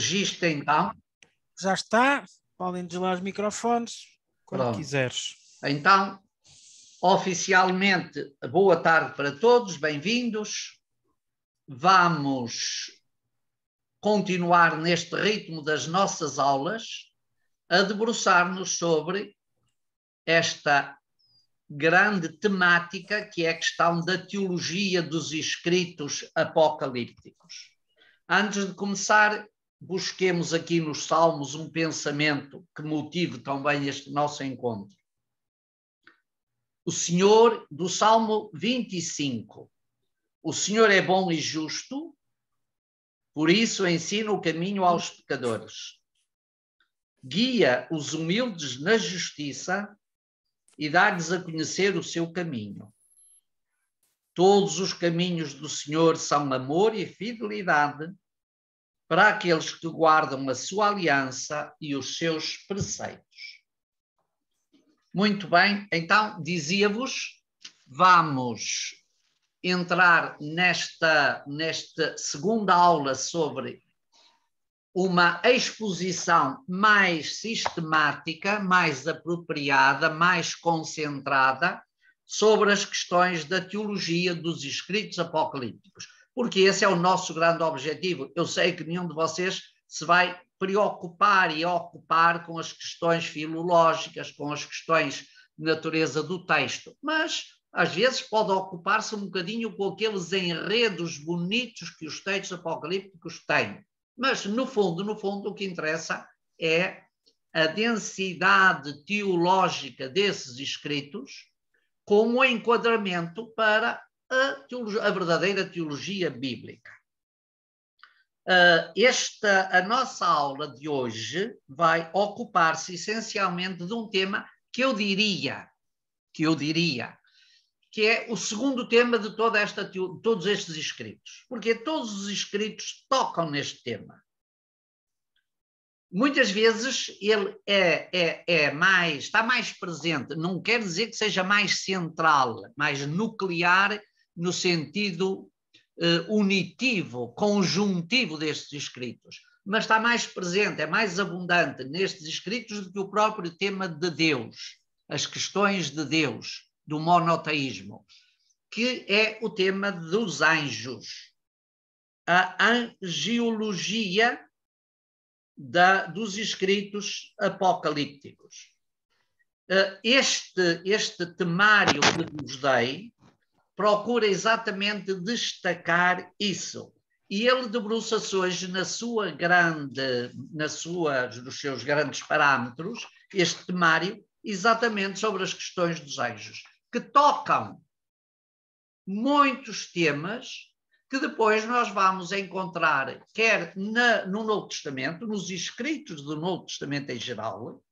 Regista então. Já está. Podem desligar os microfones quando Pronto. quiseres. Então, oficialmente, boa tarde para todos, bem-vindos. Vamos continuar neste ritmo das nossas aulas a debruçar-nos sobre esta grande temática que é a questão da teologia dos escritos apocalípticos. Antes de começar, busquemos aqui nos Salmos um pensamento que motive também este nosso encontro. O Senhor, do Salmo 25, o Senhor é bom e justo, por isso ensina o caminho aos pecadores. Guia os humildes na justiça e dá-lhes a conhecer o seu caminho. Todos os caminhos do Senhor são amor e fidelidade para aqueles que guardam a sua aliança e os seus preceitos. Muito bem, então dizia-vos, vamos entrar nesta segunda aula sobre uma exposição mais sistemática, mais apropriada, mais concentrada sobre as questões da teologia dos escritos apocalípticos, porque esse é o nosso grande objetivo. Eu sei que nenhum de vocês se vai preocupar e ocupar com as questões filológicas, com as questões de natureza do texto, mas às vezes pode ocupar-se um bocadinho com aqueles enredos bonitos que os textos apocalípticos têm. Mas, no fundo, o que interessa é a densidade teológica desses escritos como enquadramento para a verdadeira teologia bíblica. A nossa aula de hoje vai ocupar-se essencialmente de um tema que eu diria que é o segundo tema de todos estes escritos, porque todos os escritos tocam neste tema. Muitas vezes ele está mais presente, não quer dizer que seja mais central, mais nuclear no sentido unitivo, conjuntivo destes escritos, mas está mais presente, é mais abundante nestes escritos do que o próprio tema de Deus, as questões de Deus, do monoteísmo, que é o tema dos anjos, a angiologia dos escritos apocalípticos. Este temário que vos dei procura exatamente destacar isso. E ele debruça-se hoje nos seus grandes parâmetros, este temário, exatamente sobre as questões dos anjos, que tocam muitos temas que depois nós vamos encontrar, quer no Novo Testamento, nos escritos do Novo Testamento em geral,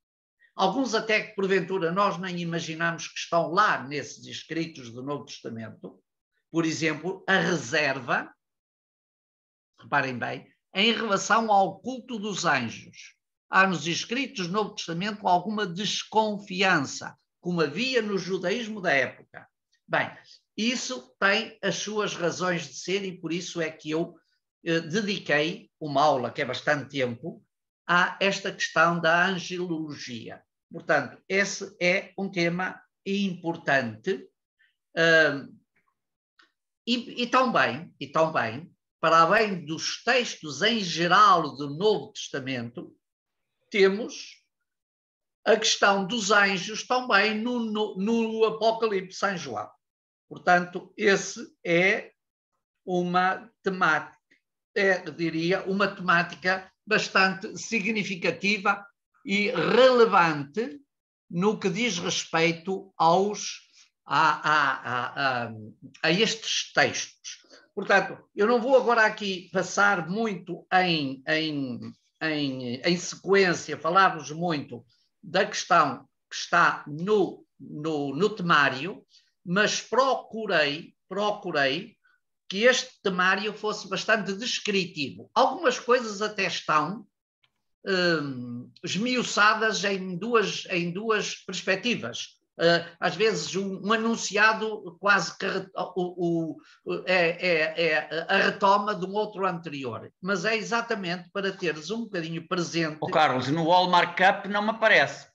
alguns até que porventura nós nem imaginamos que estão lá nesses escritos do Novo Testamento. Por exemplo, a reserva, reparem bem, em relação ao culto dos anjos. Há nos escritos do Novo Testamento alguma desconfiança, como havia no judaísmo da época. Bem, isso tem as suas razões de ser e por isso é que eu dediquei uma aula, que é bastante tempo, a esta questão da angelologia. Portanto, esse é um tema importante e também, para além dos textos em geral do Novo Testamento, temos a questão dos anjos também no Apocalipse de São João. Portanto, esse é uma temática, uma temática bastante significativa e relevante no que diz respeito a estes textos. Portanto, eu não vou agora aqui passar muito em sequência, falar-vos muito da questão que está no temário, mas procurei que este temário fosse bastante descritivo. Algumas coisas até estão esmiuçadas em duas perspectivas. às vezes um anunciado quase que é a retoma de um outro anterior, mas é exatamente para teres um bocadinho presente. Oh, Carlos, no Walmart Cup não me aparece.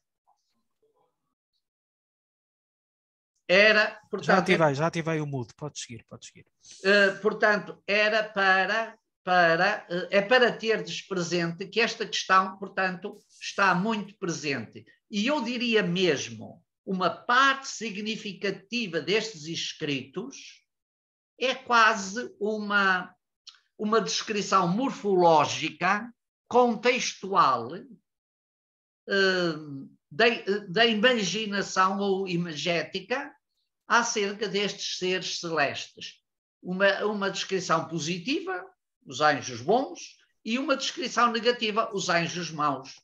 Era, portanto, já ativei o mudo, pode seguir. Portanto, era para teres presente que esta questão, portanto, está muito presente. E eu diria mesmo, uma parte significativa destes escritos é quase uma descrição morfológica, contextual, da imaginação ou imagética acerca destes seres celestes. Uma descrição positiva, os anjos bons, e uma descrição negativa, os anjos maus.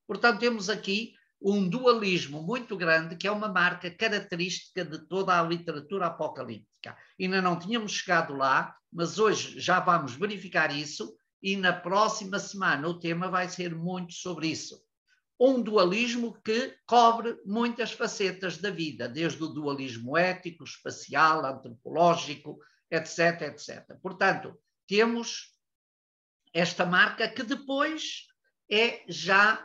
Portanto, temos aqui um dualismo muito grande, que é uma marca característica de toda a literatura apocalíptica. Ainda não tínhamos chegado lá, mas hoje já vamos verificar isso, e na próxima semana o tema vai ser muito sobre isso. Um dualismo que cobre muitas facetas da vida, desde o dualismo ético, espacial, antropológico, etc, etc. Portanto, temos esta marca que depois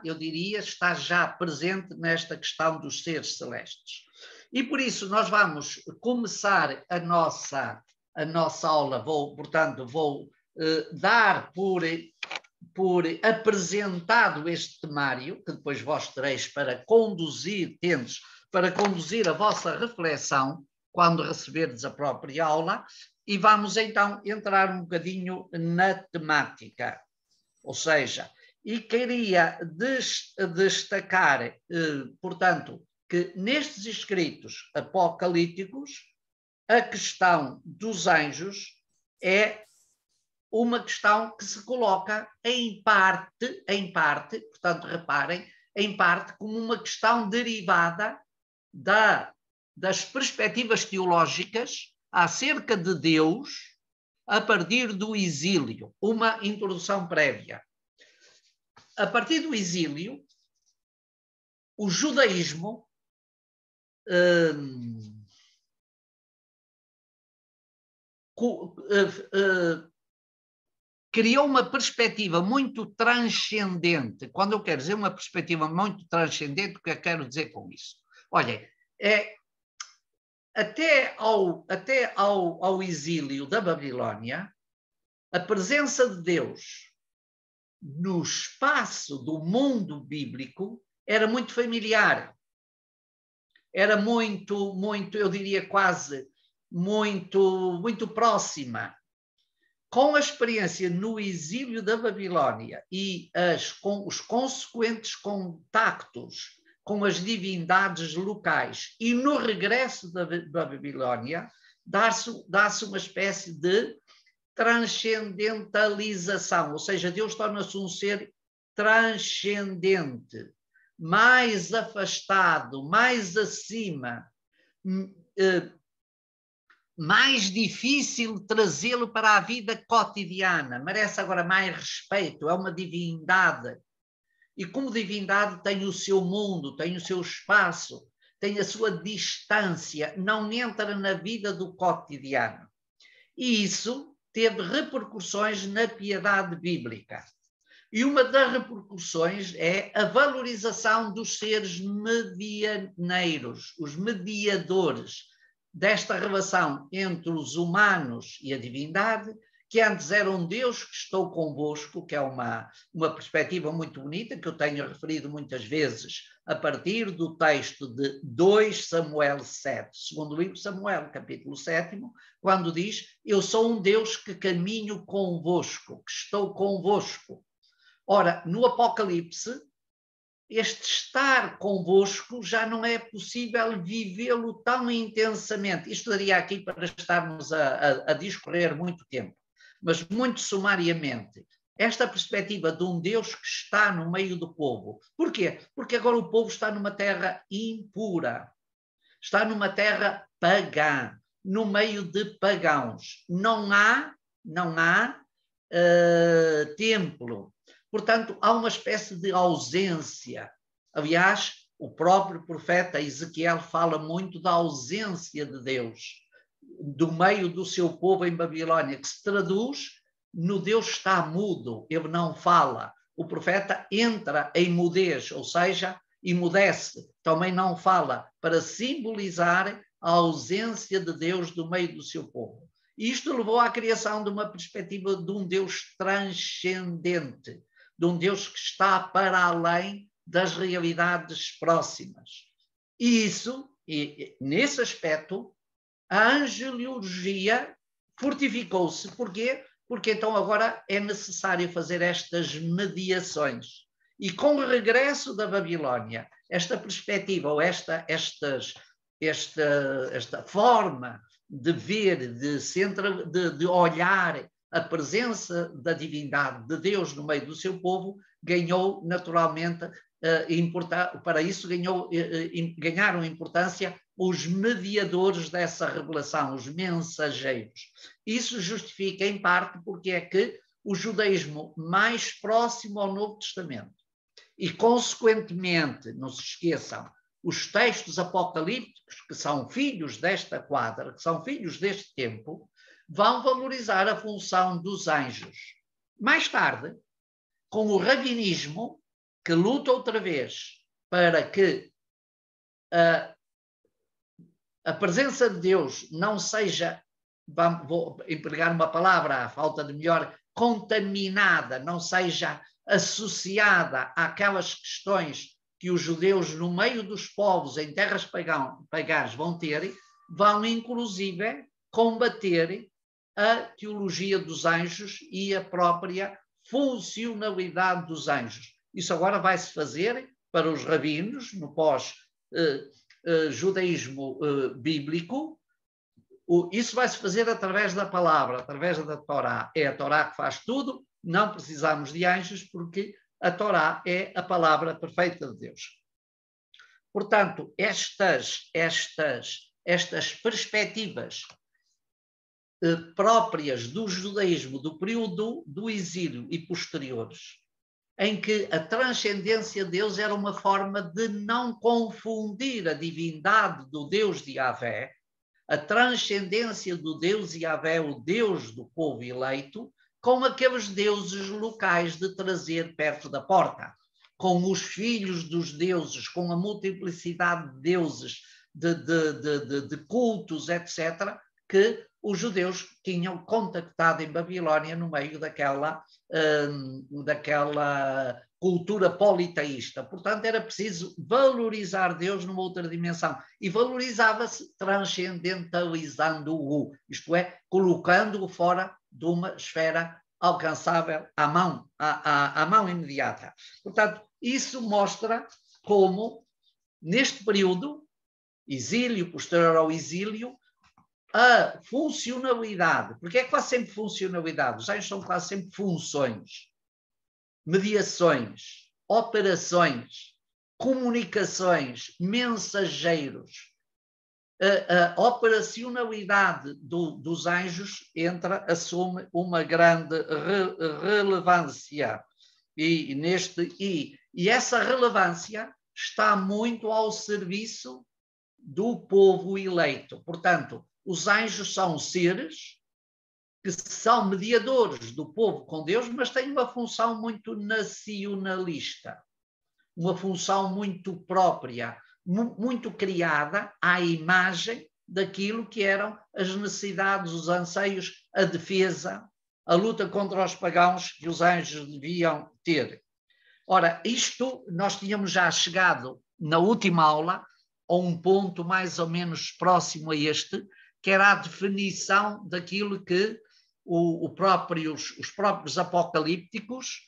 eu diria, está já presente nesta questão dos seres celestes. E por isso nós vamos começar a nossa aula, vou dar por apresentado este temário, que depois vós tereis para conduzir a vossa reflexão quando receberdes a própria aula, e vamos então entrar um bocadinho na temática. Ou seja, e queria destacar, portanto, que nestes escritos apocalípticos, a questão dos anjos é uma questão que se coloca em parte, portanto, reparem, em parte como uma questão derivada das perspectivas teológicas acerca de Deus a partir do exílio. Uma introdução prévia. A partir do exílio, o judaísmo criou uma perspectiva muito transcendente. Quando eu quero dizer uma perspectiva muito transcendente, o que eu quero dizer com isso? Olhem, até ao exílio da Babilónia, a presença de Deus no espaço do mundo bíblico era muito familiar. Era muito, eu diria quase, muito próxima. Com a experiência no exílio da Babilónia e com os consequentes contactos com as divindades locais e no regresso da Babilónia, dá-se uma espécie de transcendentalização, ou seja, Deus torna-se um ser transcendente, mais afastado, mais acima, mais difícil trazê-lo para a vida cotidiana, merece agora mais respeito, é uma divindade. E como divindade tem o seu mundo, tem o seu espaço, tem a sua distância, não entra na vida do cotidiano. E isso teve repercussões na piedade bíblica. E uma das repercussões é a valorização dos seres medianeiros, os mediadores desta relação entre os humanos e a divindade, que antes era um Deus que estou convosco, que é uma perspectiva muito bonita, que eu tenho referido muitas vezes a partir do texto de 2 Samuel 7, segundo livro de Samuel, capítulo 7, quando diz, eu sou um Deus que caminho convosco, que estou convosco. Ora, no Apocalipse, este estar convosco já não é possível vivê-lo tão intensamente. Isto daria aqui para estarmos a discorrer muito tempo, mas muito sumariamente. Esta perspectiva de um Deus que está no meio do povo. Porquê? Porque agora o povo está numa terra impura, está numa terra pagã, no meio de pagãos. Não há templo. Portanto, há uma espécie de ausência. Aliás, O próprio profeta Ezequiel fala muito da ausência de Deus do meio do seu povo em Babilônia, que se traduz no Deus está mudo, ele não fala. O profeta entra em mudez, ou seja, emudece, também não fala, para simbolizar a ausência de Deus do meio do seu povo. Isto levou à criação de uma perspectiva de um Deus transcendente, de um Deus que está para além das realidades próximas. E isso, nesse aspecto, a angelologia fortificou-se. Porquê? Porque então agora é necessário fazer estas mediações. E com o regresso da Babilônia, esta perspectiva, ou esta forma de ver, de olhar a presença da divindade de Deus no meio do seu povo, ganhou naturalmente, para isso ganharam importância os mediadores dessa revelação, os mensageiros. Isso justifica, em parte, porque é que o judaísmo mais próximo ao Novo Testamento e, consequentemente, não se esqueçam, os textos apocalípticos, que são filhos desta quadra, que são filhos deste tempo, vão valorizar a função dos anjos. Mais tarde, com o rabinismo, que luta outra vez para que a presença de Deus não seja, vou empregar uma palavra, à falta de melhor, contaminada, não seja associada àquelas questões que os judeus, no meio dos povos, em terras pagãs, vão ter, vão inclusive combater a teologia dos anjos e a própria funcionalidade dos anjos. Isso agora vai-se fazer para os rabinos, no pós-judaísmo bíblico. Isso vai-se fazer através da palavra, através da Torá. É a Torá que faz tudo, não precisamos de anjos, porque a Torá é a palavra perfeita de Deus. Portanto, estas perspectivas próprias do judaísmo do período do exílio e posteriores, em que a transcendência de Deus era uma forma de não confundir a divindade do Deus de Yahvé, a transcendência do Deus Yahvé, o Deus do povo eleito, com aqueles deuses locais de trazer perto da porta, com os filhos dos deuses, com a multiplicidade de deuses, de cultos, etc., que os judeus tinham contactado em Babilônia no meio daquela cultura politeísta. Portanto, era preciso valorizar Deus numa outra dimensão. E valorizava-se transcendentalizando-o, isto é, colocando-o fora de uma esfera alcançável à mão imediata. Portanto, isso mostra como, neste período, exílio, posterior ao exílio, a funcionalidade, porque é quase sempre funcionalidade, os anjos são quase sempre funções, mediações, operações, comunicações, mensageiros. A operacionalidade dos anjos assume uma grande relevância e essa relevância está muito ao serviço do povo eleito. Portanto, os anjos são seres que são mediadores do povo com Deus, mas têm uma função muito nacionalista, uma função muito própria, muito criada à imagem daquilo que eram as necessidades, os anseios, a defesa, a luta contra os pagãos que os anjos deviam ter. Ora, isto nós tínhamos já chegado na última aula a um ponto mais ou menos próximo a este, que era a definição daquilo que os próprios apocalípticos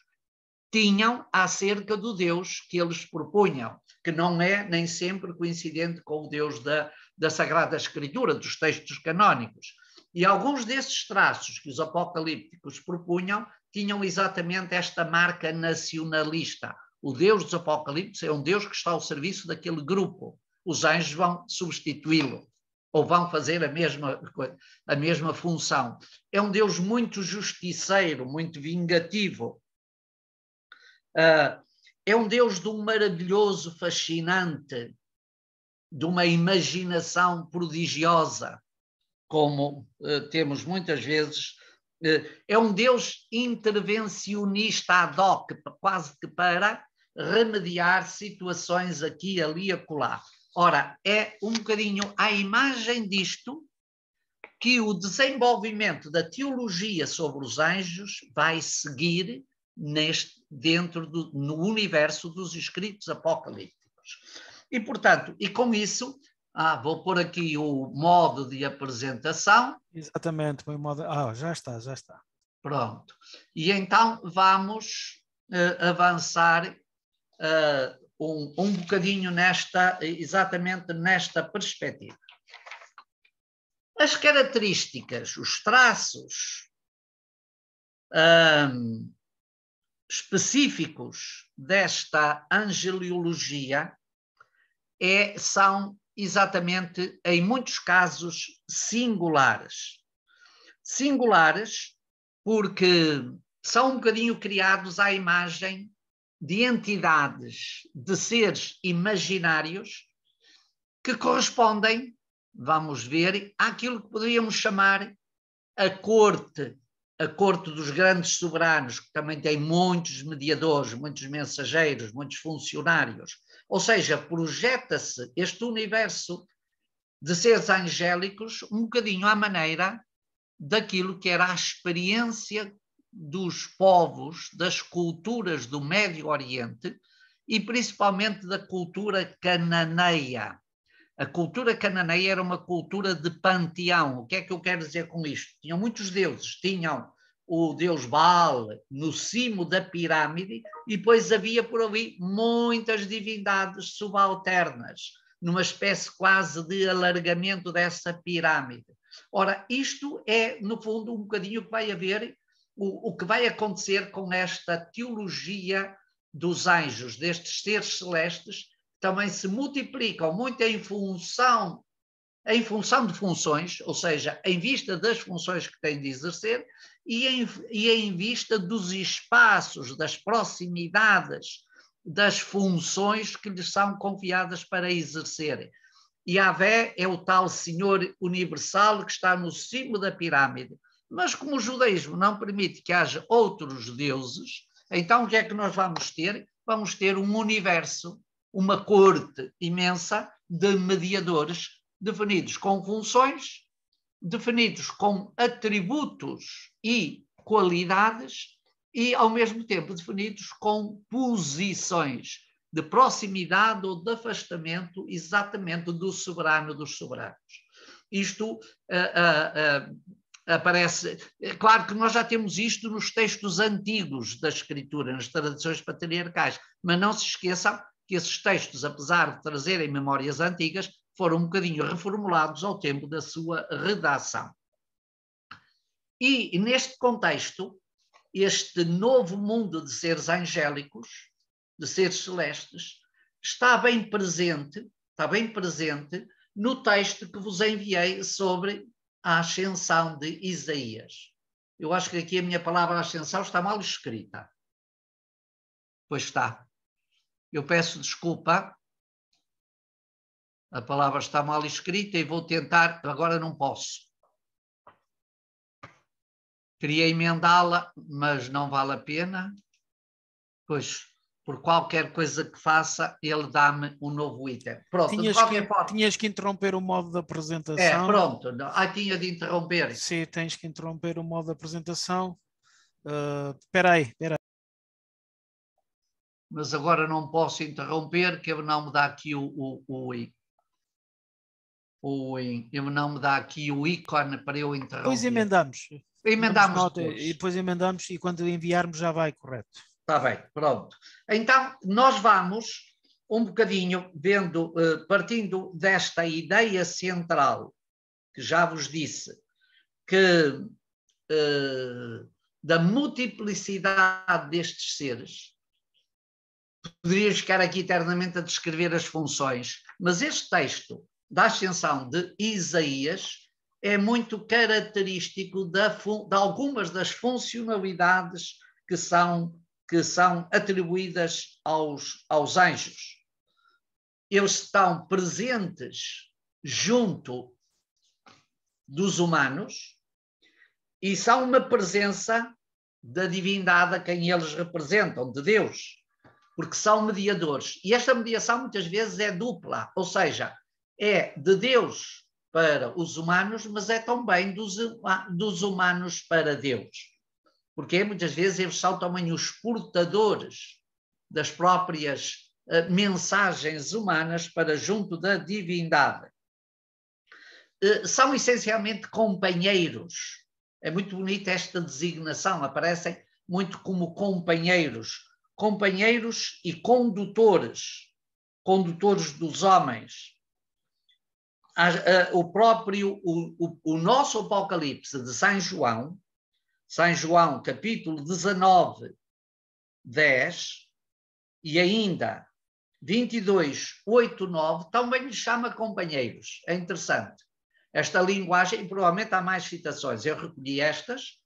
tinham acerca do Deus que eles propunham, que não é nem sempre coincidente com o Deus da Sagrada Escritura, dos textos canónicos. E alguns desses traços que os apocalípticos propunham tinham exatamente esta marca nacionalista. O Deus dos apocalípticos é um Deus que está ao serviço daquele grupo. Os anjos vão substituí-lo, ou vão fazer a mesma função. É um Deus muito justiceiro, muito vingativo. é um Deus de um maravilhoso, fascinante, de uma imaginação prodigiosa, como temos muitas vezes. É um Deus intervencionista ad hoc, quase que para remediar situações aqui, ali e acolá. Ora, é um bocadinho à imagem disto que o desenvolvimento da teologia sobre os anjos vai seguir no universo dos escritos apocalípticos. E, portanto, e com isso, vou pôr aqui o modo de apresentação. Exatamente, o modo. Já está. Pronto. E então vamos avançar um bocadinho exatamente nesta perspectiva. As características, os traços específicos desta angeliologia são exatamente, em muitos casos, singulares. Singulares porque são um bocadinho criados à imagem de entidades, de seres imaginários que correspondem, vamos ver, àquilo que poderíamos chamar a corte dos grandes soberanos, que também tem muitos mediadores, muitos mensageiros, muitos funcionários. Ou seja, projeta-se este universo de seres angélicos um bocadinho à maneira daquilo que era a experiência dos povos, das culturas do Médio Oriente e principalmente da cultura cananeia. A cultura cananeia era uma cultura de panteão. O que é que eu quero dizer com isto? Tinham muitos deuses. Tinham o deus Baal no cimo da pirâmide e depois havia por ali muitas divindades subalternas, numa espécie quase de alargamento dessa pirâmide. Ora, isto é, no fundo, um bocadinho o que vai haver, o que vai acontecer com esta teologia dos anjos, destes seres celestes, também se multiplicam muito em função de funções, ou seja, em vista das funções que têm de exercer e em vista dos espaços, das proximidades, das funções que lhes são confiadas para exercerem. Yahvé é o tal Senhor universal que está no cimo da pirâmide, mas como o judaísmo não permite que haja outros deuses, então o que é que nós vamos ter? Vamos ter um universo, uma corte imensa de mediadores definidos com funções, definidos com atributos e qualidades e, ao mesmo tempo, definidos com posições de proximidade ou de afastamento exatamente do soberano dos soberanos. Isto aparece... Claro que nós já temos isto nos textos antigos da Escritura, nas tradições patriarcais, mas não se esqueçam que esses textos, apesar de trazerem memórias antigas, foram um bocadinho reformulados ao tempo da sua redação. E, neste contexto, este novo mundo de seres angélicos, de seres celestes, está bem presente no texto que vos enviei sobre a ascensão de Isaías. Eu acho que aqui a minha palavra ascensão está mal escrita. Pois está. Eu peço desculpa. A palavra está mal escrita e vou tentar, agora não posso. Queria emendá-la, mas não vale a pena. Pois, por qualquer coisa que faça, ele dá-me um novo item. Pronto, de qualquer forma... Tinhas que interromper o modo de apresentação. Pronto. Tinha de interromper. Sim, tens que interromper o modo de apresentação. Espera aí. Mas agora não posso interromper, que não me dá aqui não me dá aqui o ícone para eu interromper. Depois emendamos. Depois. E depois emendamos e quando enviarmos já vai correto. Está bem, pronto. Então, nós vamos um bocadinho partindo desta ideia central, que já vos disse, que da multiplicidade destes seres, poderia ficar aqui eternamente a descrever as funções, mas este texto da ascensão de Isaías é muito característico de algumas das funcionalidades que que são atribuídas aos anjos. Eles estão presentes junto dos humanos e são uma presença da divindade a quem eles representam, de Deus, porque são mediadores. E esta mediação muitas vezes é dupla, ou seja, é de Deus para os humanos, mas é também dos humanos para Deus. Porque muitas vezes eles são também os portadores das próprias mensagens humanas para junto da divindade. São essencialmente companheiros. É muito bonita esta designação, aparecem muito como companheiros e condutores dos homens. O nosso Apocalipse de São João, capítulo 19, 10, e ainda 22, 8, 9, também lhe chama companheiros. É interessante. Esta linguagem, e provavelmente há mais citações, eu recolhi estas,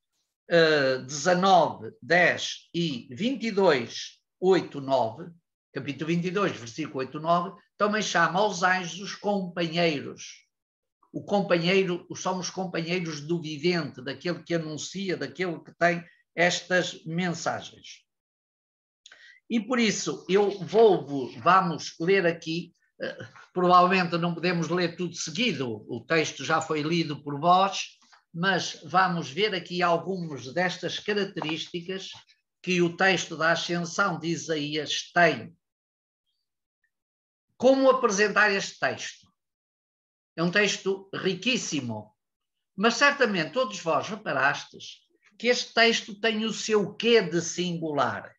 19, 10 e 22, 8, 9, capítulo 22, versículo 8, 9, também chama aos anjos os companheiros. O companheiro, são os companheiros do vivente, daquele que anuncia, daquele que tem estas mensagens. E por isso, vamos ler aqui, provavelmente não podemos ler tudo seguido, o texto já foi lido por vós, mas vamos ver aqui algumas destas características que o texto da Ascensão de Isaías tem. Como apresentar este texto? É um texto riquíssimo, mas certamente todos vós reparastes que este texto tem o seu quê de singular.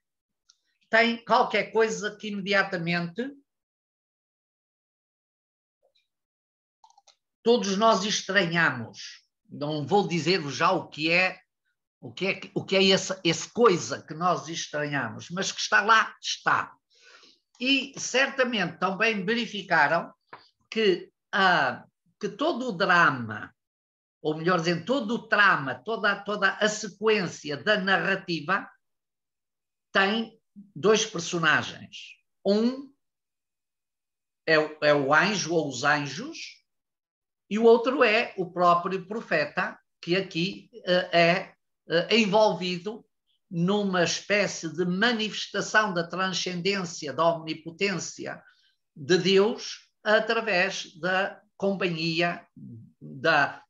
Tem qualquer coisa que imediatamente todos nós estranhamos. Não vou dizer-vos já o que é essa coisa que nós estranhamos, mas que está lá, está. E certamente também verificaram que todo o drama, ou melhor dizendo, todo o trama, toda a sequência da narrativa tem dois personagens. Um é o anjo ou os anjos, e o outro é o próprio profeta, que aqui é envolvido numa espécie de manifestação da transcendência, da omnipotência de Deus através da companhia,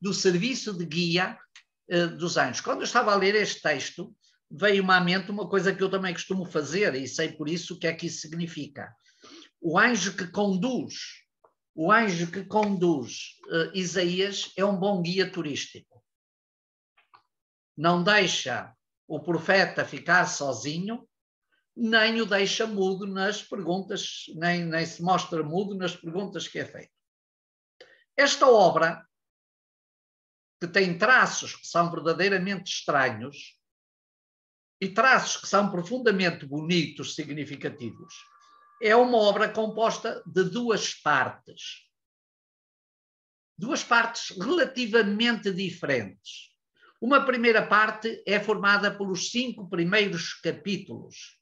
do serviço de guia dos anjos. Quando eu estava a ler este texto, veio-me à mente uma coisa que eu também costumo fazer, e sei por isso o que é que isso significa. O anjo que conduz Isaías é um bom guia turístico. Não deixa o profeta ficar sozinho, nem o deixa mudo nas perguntas, nem se mostra mudo nas perguntas que é feito. Esta obra, que tem traços que são verdadeiramente estranhos e traços que são profundamente bonitos, significativos, é uma obra composta de duas partes relativamente diferentes. Uma primeira parte é formada pelos 5 primeiros capítulos,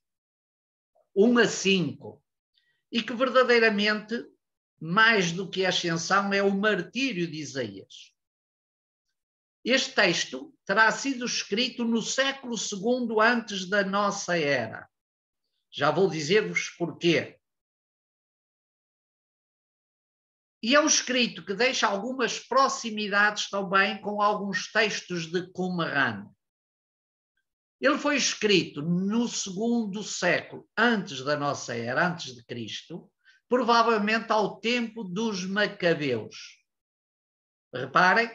1 a 5, e que verdadeiramente, mais do que a ascensão, é o martírio de Isaías. Este texto terá sido escrito no século II antes da nossa era. Já vou dizer-vos porquê. E é um escrito que deixa algumas proximidades também com alguns textos de Qumran. Ele foi escrito no II século antes da nossa era, antes de Cristo, provavelmente ao tempo dos Macabeus. Reparem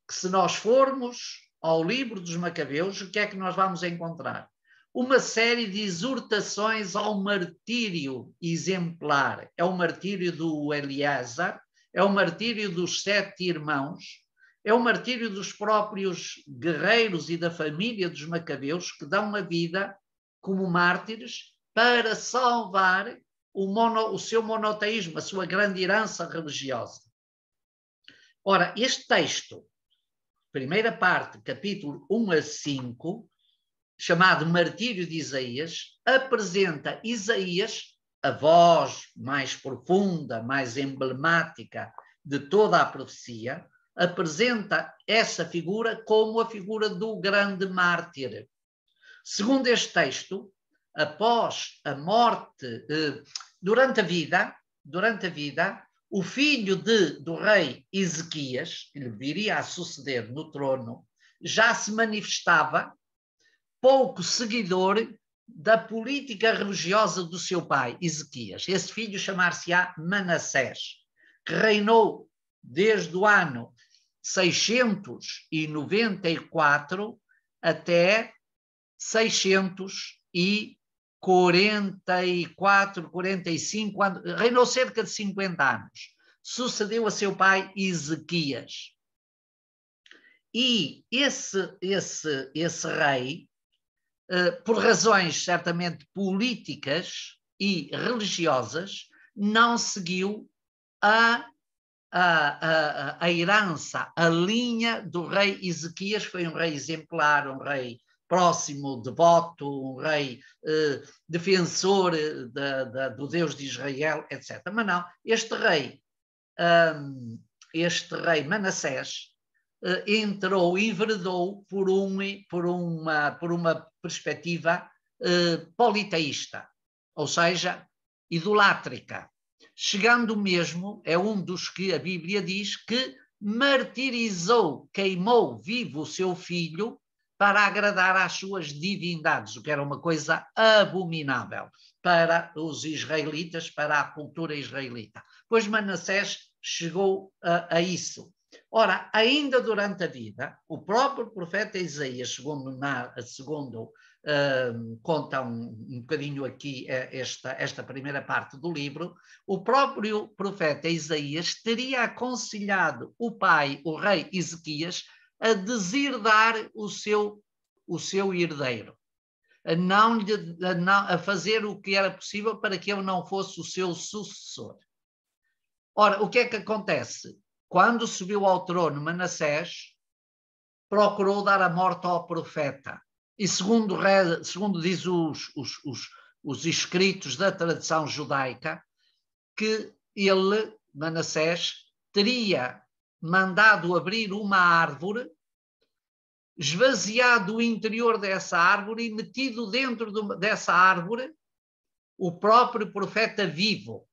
que se nós formos ao livro dos Macabeus, o que é que nós vamos encontrar? Uma série de exortações ao martírio exemplar. É o martírio do Eleazar, é o martírio dos 7 irmãos, é o martírio dos próprios guerreiros e da família dos Macabeus que dão a vida como mártires para salvar o seu monoteísmo, a sua grande herança religiosa. Ora, este texto, primeira parte, capítulo 1 a 5, chamado Martírio de Isaías, apresenta Isaías, a voz mais profunda, mais emblemática de toda a profecia, apresenta essa figura como a figura do grande mártir. Segundo este texto, após a morte, durante a vida, o filho do rei Ezequias, que lhe viria a suceder no trono, já se manifestava pouco seguidor da política religiosa do seu pai, Ezequias. Esse filho chamar-se-á Manassés, que reinou desde o ano 694 até 644, 45 anos, reinou cerca de 50 anos. Sucedeu a seu pai Ezequias. E esse rei, por razões certamente políticas e religiosas, não seguiu a herança, a linha do rei Ezequias. Foi um rei exemplar, um rei próximo, devoto, um rei defensor do Deus de Israel, etc. Mas não, este rei Manassés enveredou por uma perspectiva politeísta, ou seja, idolátrica, chegando mesmo, é um dos que a Bíblia diz que martirizou, queimou vivo o seu filho para agradar às suas divindades, o que era uma coisa abominável para os israelitas, para a cultura israelita. Pois Manassés chegou a isso. Ora, ainda durante a vida, o próprio profeta Isaías, segundo conta um bocadinho aqui esta primeira parte do livro, o próprio profeta Isaías teria aconselhado o pai, o rei Ezequias, a deserdar o seu herdeiro, a fazer o que era possível para que ele não fosse o seu sucessor. Ora, o que é que acontece? Quando subiu ao trono, Manassés procurou dar a morte ao profeta. E segundo diz os escritos da tradição judaica, que ele, Manassés, teria mandado abrir uma árvore, esvaziado o interior dessa árvore e metido dentro dessa árvore o próprio profeta vivo.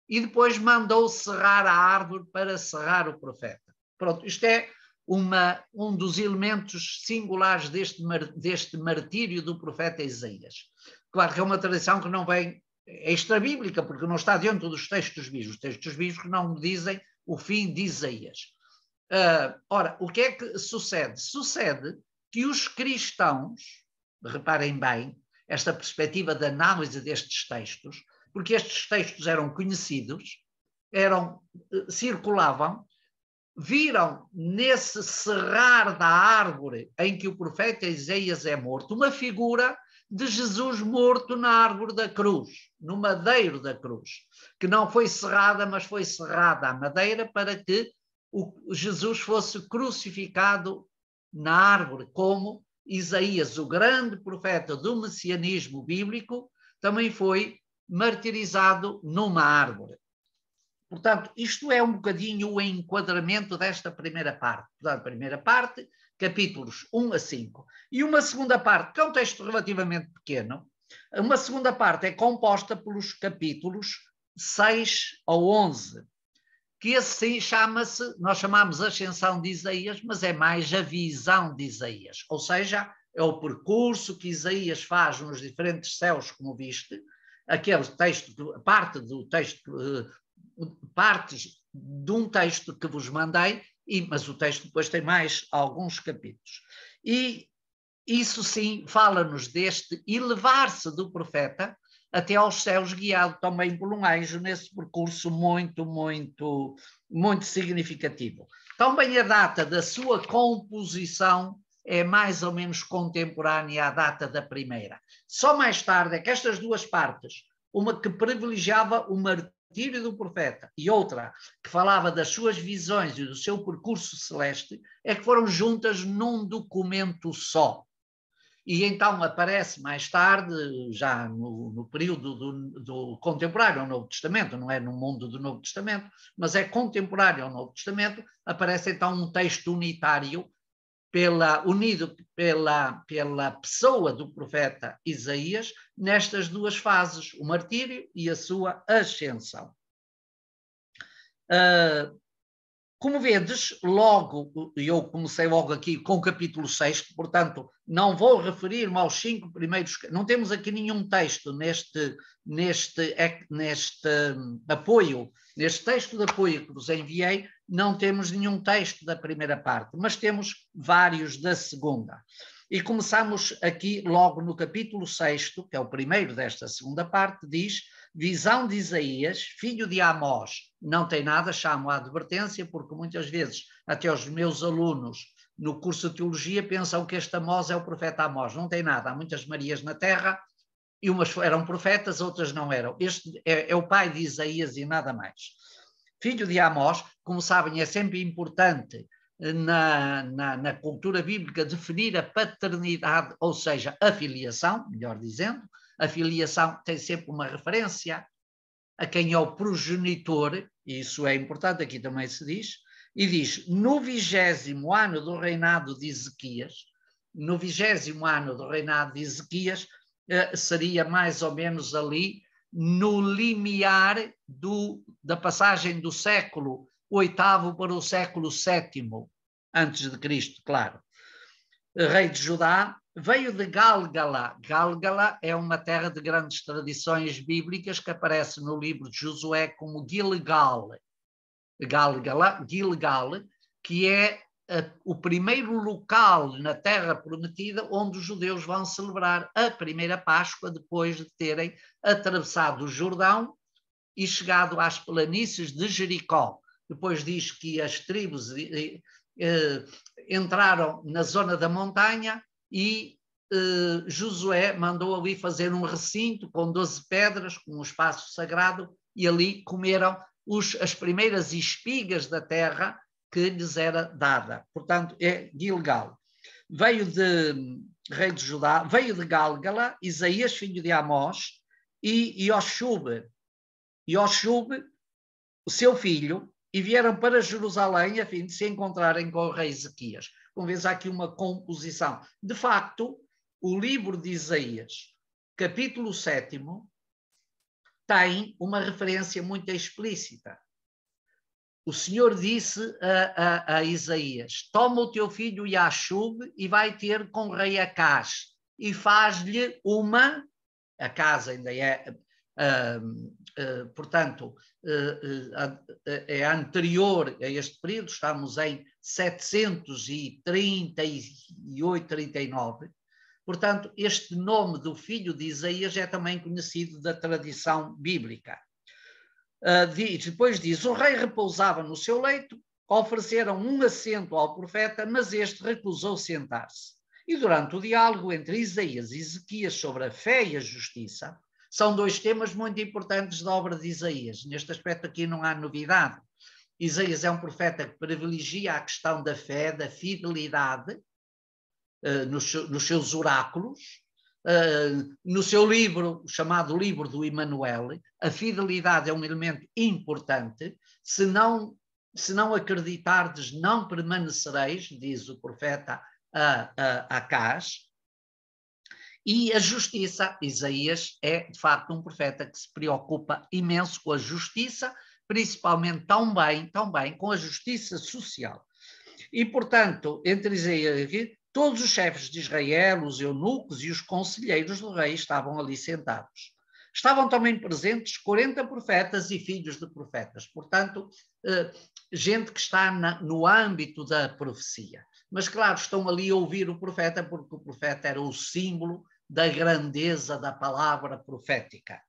E depois mandou serrar a árvore para serrar o profeta. Pronto, isto é um dos elementos singulares deste martírio do profeta Isaías. Claro que é uma tradição que não vem extra-bíblica, porque não está dentro dos textos bíblicos. Os textos bíblicos não dizem o fim de Isaías. Ora, o que é que sucede? Sucede que os cristãos, reparem bem, esta perspectiva de análise destes textos, porque estes textos eram conhecidos, circulavam, viram nesse serrar da árvore em que o profeta Isaías é morto, uma figura de Jesus morto na árvore da cruz, no madeiro da cruz, que não foi serrada, mas foi serrada a madeira para que Jesus fosse crucificado na árvore, como Isaías, o grande profeta do messianismo bíblico, também foi martirizado numa árvore. Portanto, isto é um bocadinho o enquadramento desta primeira parte. Portanto, primeira parte, capítulos 1 a 5. E uma segunda parte, que é um texto relativamente pequeno, uma segunda parte é composta pelos capítulos 6 ao 11, que assim nós chamamos Ascensão de Isaías, mas é mais a visão de Isaías. Ou seja, é o percurso que Isaías faz nos diferentes céus, como viste, aquele texto, partes de um texto que vos mandei, mas o texto depois tem mais alguns capítulos. E isso sim fala-nos deste elevar-se do profeta até aos céus, guiado também por um anjo nesse percurso muito, muito, muito significativo. Também a data da sua composição é mais ou menos contemporânea à data da primeira. Só mais tarde é que estas duas partes, uma que privilegiava o martírio do profeta e outra que falava das suas visões e do seu percurso celeste, é que foram juntas num documento só. E então aparece mais tarde, já no período do contemporâneo ao Novo Testamento, não é no mundo do Novo Testamento, mas é contemporâneo ao Novo Testamento, aparece então um texto unitário unido pela pessoa do profeta Isaías nestas duas fases, o martírio e a sua ascensão. Como vedes, logo, eu comecei logo aqui com o capítulo 6, portanto, não vou referir-me aos 5 primeiros, não temos aqui nenhum texto neste apoio, neste texto de apoio que vos enviei, não temos nenhum texto da primeira parte, mas temos vários da segunda. E começamos aqui logo no capítulo 6, que é o primeiro desta segunda parte, diz: visão de Isaías, filho de Amós. Não tem nada, chamo a advertência, porque muitas vezes até os meus alunos no curso de teologia pensam que este Amós é o profeta Amós. Não tem nada, há muitas Marias na terra, e umas eram profetas, outras não eram. Este é o pai de Isaías e nada mais. Filho de Amós, como sabem, é sempre importante na cultura bíblica definir a paternidade, ou seja, a filiação, melhor dizendo. A filiação tem sempre uma referência a quem é o progenitor, e isso é importante, aqui também se diz, e diz: no 20º ano do reinado de Ezequias, no 20º ano do reinado de Ezequias, seria mais ou menos ali no limiar da passagem do século VIII para o século VII, antes de Cristo, claro. Rei de Judá, veio de Gálgala. Gálgala é uma terra de grandes tradições bíblicas que aparece no livro de Josué como Gilgal. Gálgala, Gilgal, que é o primeiro local na Terra Prometida onde os judeus vão celebrar a primeira Páscoa depois de terem atravessado o Jordão e chegado às planícies de Jericó. Depois diz que as tribos entraram na zona da montanha e Josué mandou ali fazer um recinto com 12 pedras, com um espaço sagrado, e ali comeram as primeiras espigas da terra que lhes era dada. Portanto, é Gilgal. Veio de rei de Judá, veio de Gálgala, Isaías, filho de Amós, e Ioshub, o seu filho, e vieram para Jerusalém a fim de se encontrarem com o rei Ezequias. Como vês, há aqui uma composição. De facto, o livro de Isaías, capítulo 7, tem uma referência muito explícita. O Senhor disse a Isaías: toma o teu filho Iashub e vai ter com o rei Acás e faz-lhe uma... Acás ainda é... portanto, é anterior a este período, estamos em 738, 39. Portanto, este nome do filho de Isaías é também conhecido da tradição bíblica. Depois diz: o rei repousava no seu leito, ofereceram um assento ao profeta, mas este recusou sentar-se. E durante o diálogo entre Isaías e Ezequias sobre a fé e a justiça, são dois temas muito importantes da obra de Isaías. Neste aspecto aqui não há novidade. Isaías é um profeta que privilegia a questão da fé, da fidelidade, nos seus oráculos. No seu livro, chamado Livro do Emanuel, a fidelidade é um elemento importante. Se não acreditardes, não permanecereis, diz o profeta Acás. E a justiça, Isaías é de facto um profeta que se preocupa imenso com a justiça, principalmente tão bem com a justiça social. E, portanto, entre Isaías e todos os chefes de Israel, os eunucos e os conselheiros do rei estavam ali sentados. Estavam também presentes 40 profetas e filhos de profetas, portanto, gente que está no âmbito da profecia. Mas, claro, estão ali a ouvir o profeta, porque o profeta era o símbolo da grandeza da palavra profética.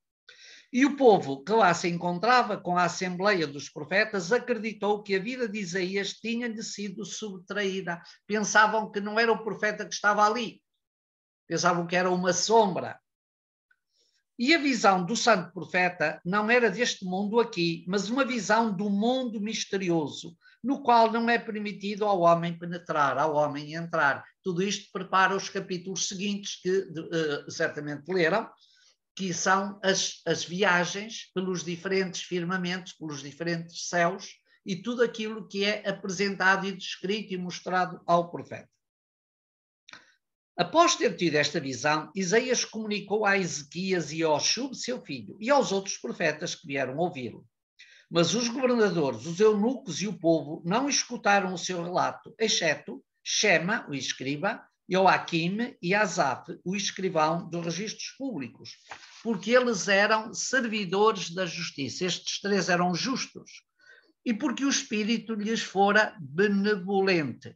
E o povo que lá se encontrava com a Assembleia dos Profetas acreditou que a vida de Isaías tinha-lhe sido subtraída. Pensavam que não era o profeta que estava ali. Pensavam que era uma sombra. E a visão do santo profeta não era deste mundo aqui, mas uma visão do mundo misterioso, no qual não é permitido ao homem penetrar, ao homem entrar. Tudo isto prepara os capítulos seguintes que certamente leram, que são as viagens pelos diferentes firmamentos, pelos diferentes céus e tudo aquilo que é apresentado e descrito e mostrado ao profeta. Após ter tido esta visão, Isaías comunicou a Ezequias e a Oxub, seu filho, e aos outros profetas que vieram ouvi-lo. Mas os governadores, os eunucos e o povo não escutaram o seu relato, exceto Shema, o escriba, Joaquim e Asaf, o escrivão dos registros públicos, porque eles eram servidores da justiça. Estes três eram justos. E porque o Espírito lhes fora benevolente.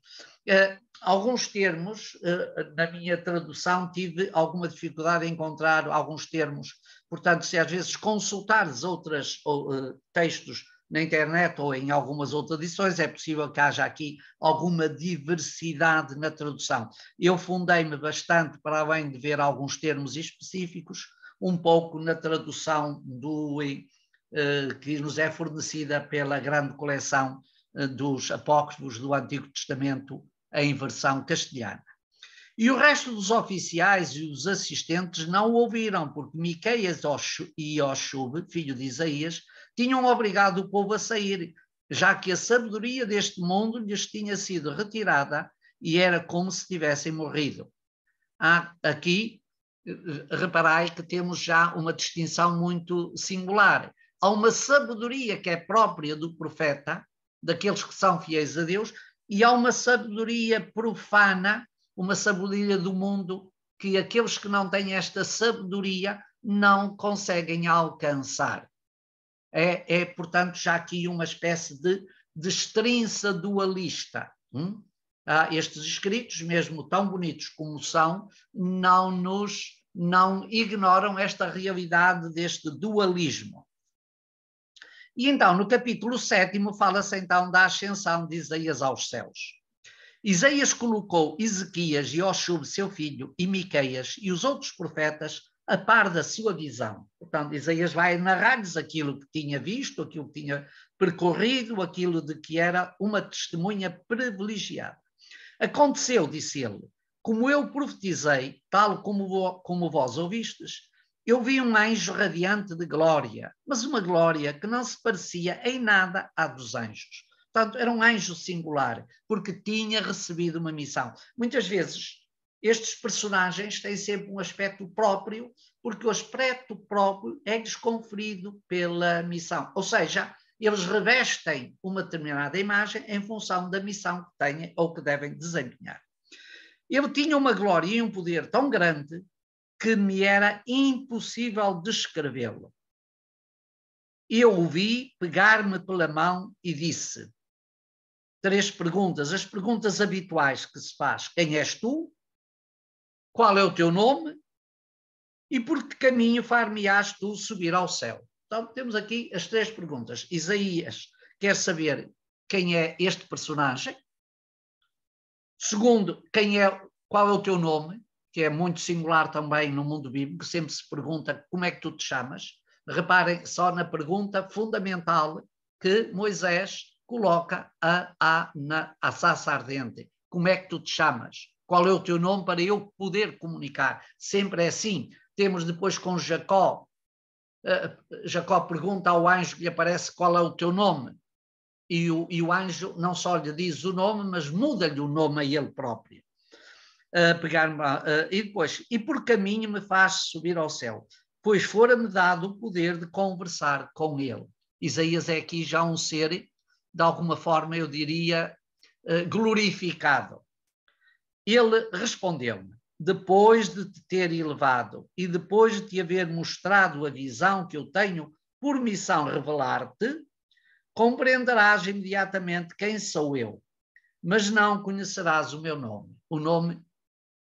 Alguns termos, na minha tradução, tive alguma dificuldade em encontrar alguns termos. Portanto, se às vezes consultares outros textos na internet ou em algumas outras edições, é possível que haja aqui alguma diversidade na tradução. Eu fundei-me bastante, para além de ver alguns termos específicos, um pouco na tradução que nos é fornecida pela grande coleção dos apócrifos do Antigo Testamento em versão castelhana. E o resto dos oficiais e os assistentes não o ouviram, porque Miqueias e Oxub, filho de Isaías, tinham obrigado o povo a sair, já que a sabedoria deste mundo lhes tinha sido retirada e era como se tivessem morrido. Aqui, reparai que temos já uma distinção muito singular. Há uma sabedoria que é própria do profeta, daqueles que são fiéis a Deus, e há uma sabedoria profana, uma sabedoria do mundo, que aqueles que não têm esta sabedoria não conseguem alcançar. Portanto, já aqui uma espécie de destrinça dualista. Estes escritos, mesmo tão bonitos como são, não ignoram esta realidade deste dualismo. E então, no capítulo 7º, fala-se então da ascensão de Isaías aos céus. Isaías colocou Ezequias e Oxub, seu filho, e Miqueias e os outros profetas a par da sua visão. Portanto, Isaías vai narrar-lhes aquilo que tinha visto, aquilo que tinha percorrido, aquilo de que era uma testemunha privilegiada. Aconteceu, disse ele, como eu profetizei, tal como vós ouvistes, eu vi um anjo radiante de glória, mas uma glória que não se parecia em nada à dos anjos. Portanto, era um anjo singular, porque tinha recebido uma missão. Muitas vezes, estes personagens têm sempre um aspecto próprio, porque o aspecto próprio é-lhes conferido pela missão. Ou seja, eles revestem uma determinada imagem em função da missão que têm ou que devem desempenhar. Ele tinha uma glória e um poder tão grande que me era impossível descrevê-lo. Eu o vi pegar-me pela mão e disse: 3 perguntas, as perguntas habituais que se faz: quem és tu? Qual é o teu nome? E por que caminho far-me-ás tu subir ao céu? Então temos aqui as 3 perguntas. Isaías quer saber quem é este personagem. Segundo, qual é o teu nome? Que é muito singular também no mundo bíblico, sempre se pergunta como é que tu te chamas. Reparem só na pergunta fundamental que Moisés coloca na sarça ardente. Como é que tu te chamas? Qual é o teu nome para eu poder comunicar? Sempre é assim. Temos depois com Jacó. Jacó pergunta ao anjo que lhe aparece qual é o teu nome. E o anjo não só lhe diz o nome, mas muda-lhe o nome a ele próprio. E depois, e por caminho me faz subir ao céu, pois fora-me dado o poder de conversar com ele. Isaías é aqui já um ser, de alguma forma, eu diria, glorificado. Ele respondeu-me: depois de te ter elevado e depois de te haver mostrado a visão que eu tenho por missão revelar-te, compreenderás imediatamente quem sou eu, mas não conhecerás o meu nome. O nome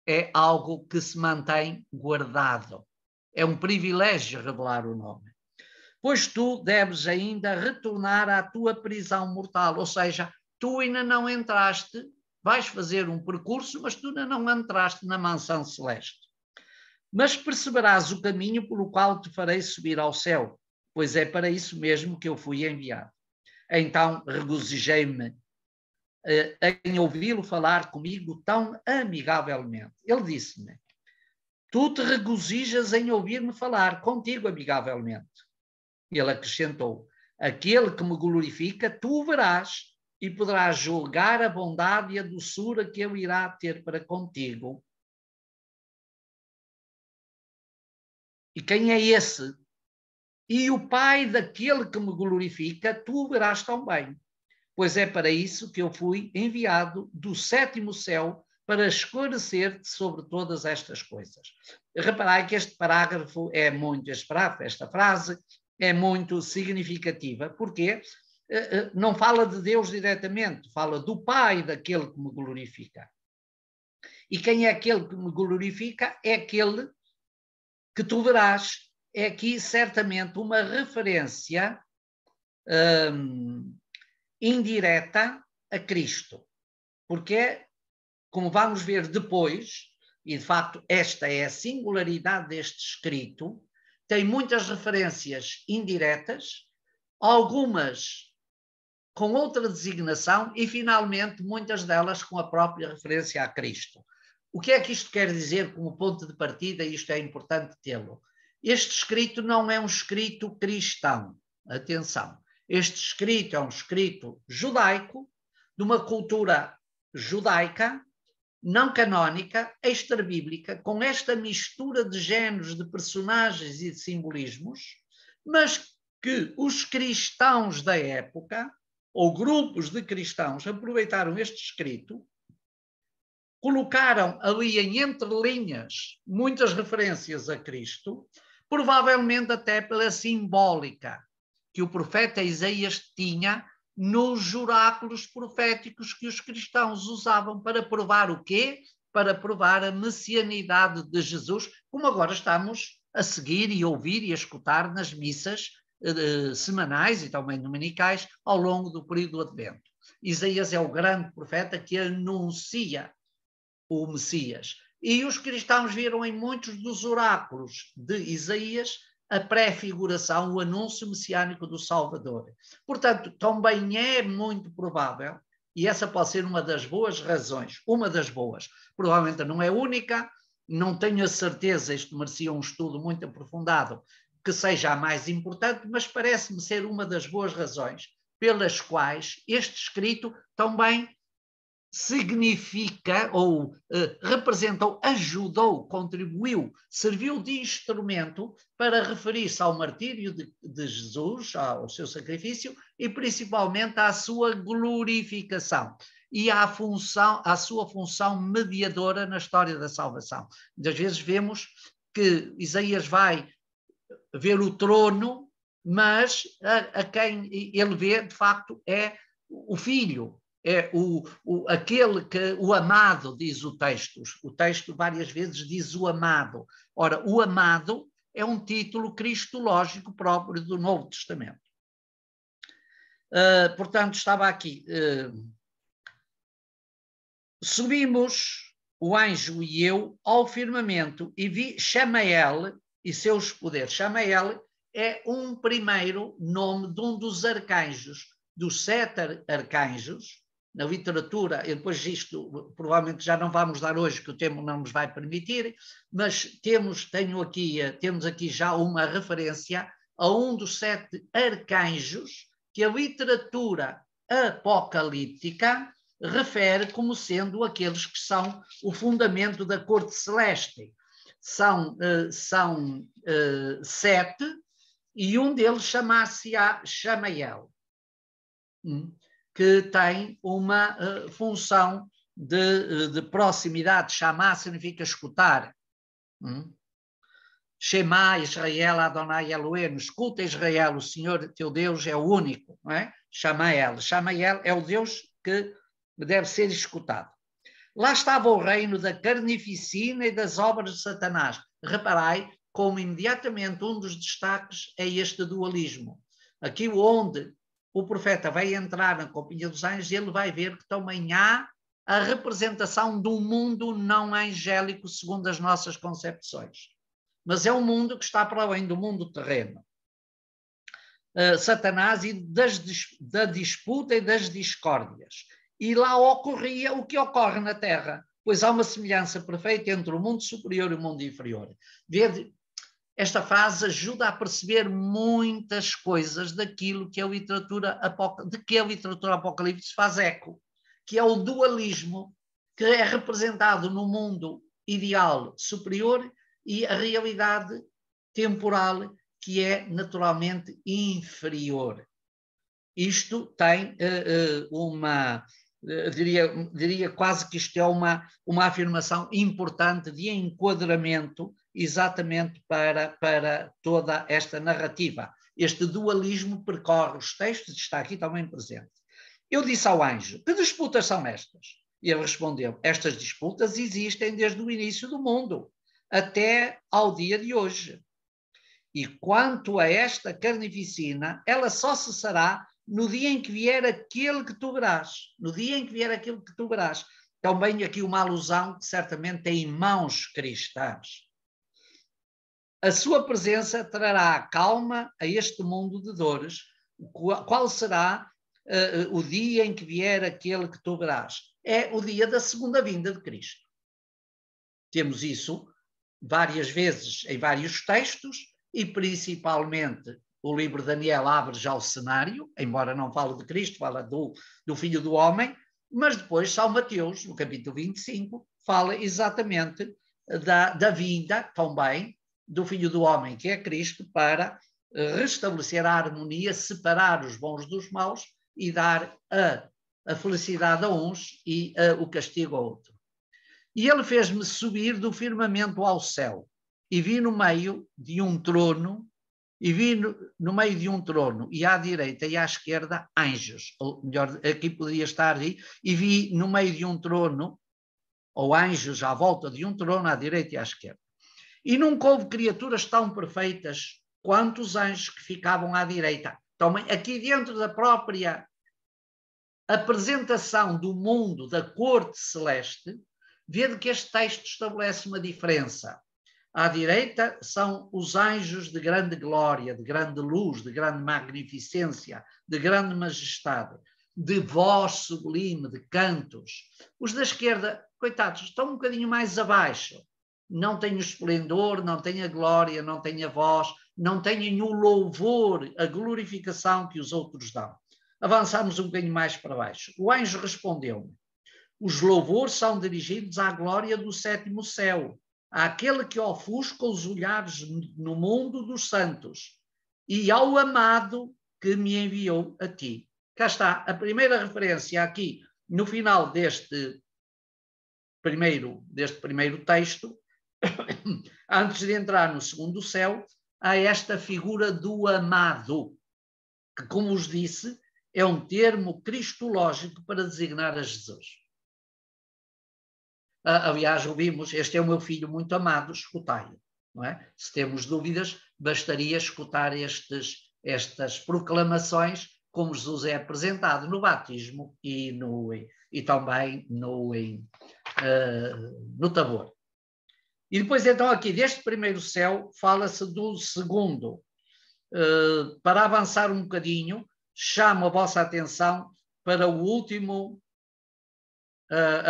é algo que se mantém guardado. É um privilégio revelar o nome. Pois tu deves ainda retornar à tua prisão mortal, ou seja, tu ainda não entraste, vais fazer um percurso, mas tu ainda não entraste na mansão celeste. mas perceberás o caminho pelo qual te farei subir ao céu, pois é para isso mesmo que eu fui enviado. Então regozijei-me em ouvi-lo falar comigo tão amigavelmente. Ele disse-me: tu te regozijas em ouvir-me falar contigo amigavelmente. Ele acrescentou: aquele que me glorifica, tu o verás e poderás julgar a bondade e a doçura que ele irá ter para contigo. E quem é esse? E o Pai daquele que me glorifica, tu o verás também. Pois é para isso que eu fui enviado do 7º céu, para esclarecer-te sobre todas estas coisas. Reparai que este parágrafo é muito, esta frase é muito significativa. Porquê? Não fala de Deus diretamente, fala do Pai daquele que me glorifica. E quem é aquele que me glorifica? É aquele que tu verás. É aqui certamente uma referência indireta a Cristo, porque, como vamos ver depois, e de facto esta é a singularidade deste escrito, tem muitas referências indiretas, algumas com outra designação e, finalmente, muitas delas com a própria referência a Cristo. O que é que isto quer dizer como ponto de partida? Isto é importante tê-lo. Este escrito não é um escrito cristão. Atenção. Este escrito é um escrito judaico, de uma cultura judaica, não canónica, extrabíblica, com esta mistura de géneros, de personagens e de simbolismos, mas que os cristãos da época, ou grupos de cristãos, aproveitaram este escrito, colocaram ali em entrelinhas muitas referências a Cristo, provavelmente até pela simbólica que o profeta Isaías tinha nos oráculos proféticos que os cristãos usavam para provar o quê? Para provar a messianidade de Jesus, como agora estamos a seguir e ouvir e a escutar nas missas semanais e também dominicais ao longo do período do Advento. Isaías é o grande profeta que anuncia o Messias. E os cristãos viram em muitos dos oráculos de Isaías a pré-figuração, o anúncio messiânico do Salvador. Portanto, também é muito provável, e essa pode ser uma das boas razões, uma das boas, provavelmente não é única, não tenho a certeza, isto merecia um estudo muito aprofundado, que seja a mais importante, mas parece-me ser uma das boas razões pelas quais este escrito também significa ou representou, ajudou, contribuiu, serviu de instrumento para referir-se ao martírio de Jesus, ao seu sacrifício e principalmente à sua glorificação e à sua função mediadora na história da salvação. Muitas vezes vemos que Isaías vai ver o trono, mas a quem ele vê, de facto, é o Filho, é aquele que, o amado, diz o texto. O texto várias vezes diz o amado. Ora, o amado é um título cristológico próprio do Novo Testamento. Portanto, estava aqui. Subimos, o anjo e eu, ao firmamento e vi Chamael e seus poderes. Chamael é um primeiro nome de um dos arcanjos, dos 7 arcanjos. Na literatura, e depois isto provavelmente já não vamos dar hoje, que o tempo não nos vai permitir, mas temos aqui já uma referência a um dos 7 arcanjos que a literatura apocalíptica refere como sendo aqueles que são o fundamento da corte celeste. São 7 e um deles chama-se-á Chamael, que tem uma função de proximidade. Chamar significa escutar. Shema Israel Adonai Elohim, escuta Israel, o Senhor teu Deus é o único, não é? Chamael. Chamael é o Deus que deve ser escutado. Lá estava o reino da carnificina e das obras de Satanás. Reparai como imediatamente um dos destaques é este dualismo. Aqui onde o profeta vai entrar na companhia dos anjos e ele vai ver que também há a representação de um mundo não angélico segundo as nossas concepções. mas é um mundo que está para além do mundo terreno. Satanás e da disputa e das discórdias. E lá ocorria o que ocorre na Terra, pois há uma semelhança perfeita entre o mundo superior e o mundo inferior. Esta frase ajuda a perceber muitas coisas daquilo que a literatura Apocalipse faz eco, que é o dualismo que é representado no mundo ideal superior e a realidade temporal que é naturalmente inferior. Isto tem diria quase que isto é uma afirmação importante de enquadramento exatamente para toda esta narrativa. Este dualismo percorre os textos, está aqui também presente. Eu disse ao anjo, que disputas são estas? E ele respondeu, estas disputas existem desde o início do mundo, até ao dia de hoje. E quanto a esta carnificina, ela só cessará no dia em que vier aquele que tu verás. No dia em que vier aquele que tu verás. Também aqui uma alusão que certamente tem mãos cristãs. A sua presença trará calma a este mundo de dores. Qual será o dia em que vier aquele que tu verás? É o dia da segunda vinda de Cristo. Temos isso várias vezes em vários textos e principalmente o livro de Daniel abre já o cenário, embora não fale de Cristo, fala do Filho do Homem, mas depois São Mateus, no capítulo 25, fala exatamente da vinda também do Filho do Homem, que é Cristo, para restabelecer a harmonia, separar os bons dos maus e dar a felicidade a uns e o castigo a outros. E ele fez-me subir do firmamento ao céu, e vi no meio de um trono, e à direita e à esquerda anjos, ou melhor, aqui poderia estar aí, e vi no meio de um trono, ou anjos à volta de um trono, à direita e à esquerda. E nunca houve criaturas tão perfeitas quanto os anjos que ficavam à direita. Então, aqui dentro da própria apresentação do mundo, da corte celeste, vê que este texto estabelece uma diferença. À direita são os anjos de grande glória, de grande luz, de grande magnificência, de grande majestade, de voz sublime, de cantos. Os da esquerda, coitados, estão um bocadinho mais abaixo. Não têm o esplendor, não têm a glória, não têm a voz, não têm o louvor, a glorificação que os outros dão. Avançamos um bocadinho mais para baixo. O anjo respondeu-me: os louvores são dirigidos à glória do sétimo céu, àquele que ofusca os olhares no mundo dos santos, e ao amado que me enviou a ti. Cá está a primeira referência aqui, no final deste primeiro texto, antes de entrar no segundo céu, há esta figura do amado, que, como vos disse, é um termo cristológico para designar a Jesus. Aliás, ouvimos, este é o meu filho muito amado, escutai-o. Não é? Se temos dúvidas, bastaria escutar estas proclamações, como Jesus é apresentado no batismo e também no Tabor. E depois, então, aqui deste primeiro céu, fala-se do segundo. Para avançar um bocadinho, chamo a vossa atenção para a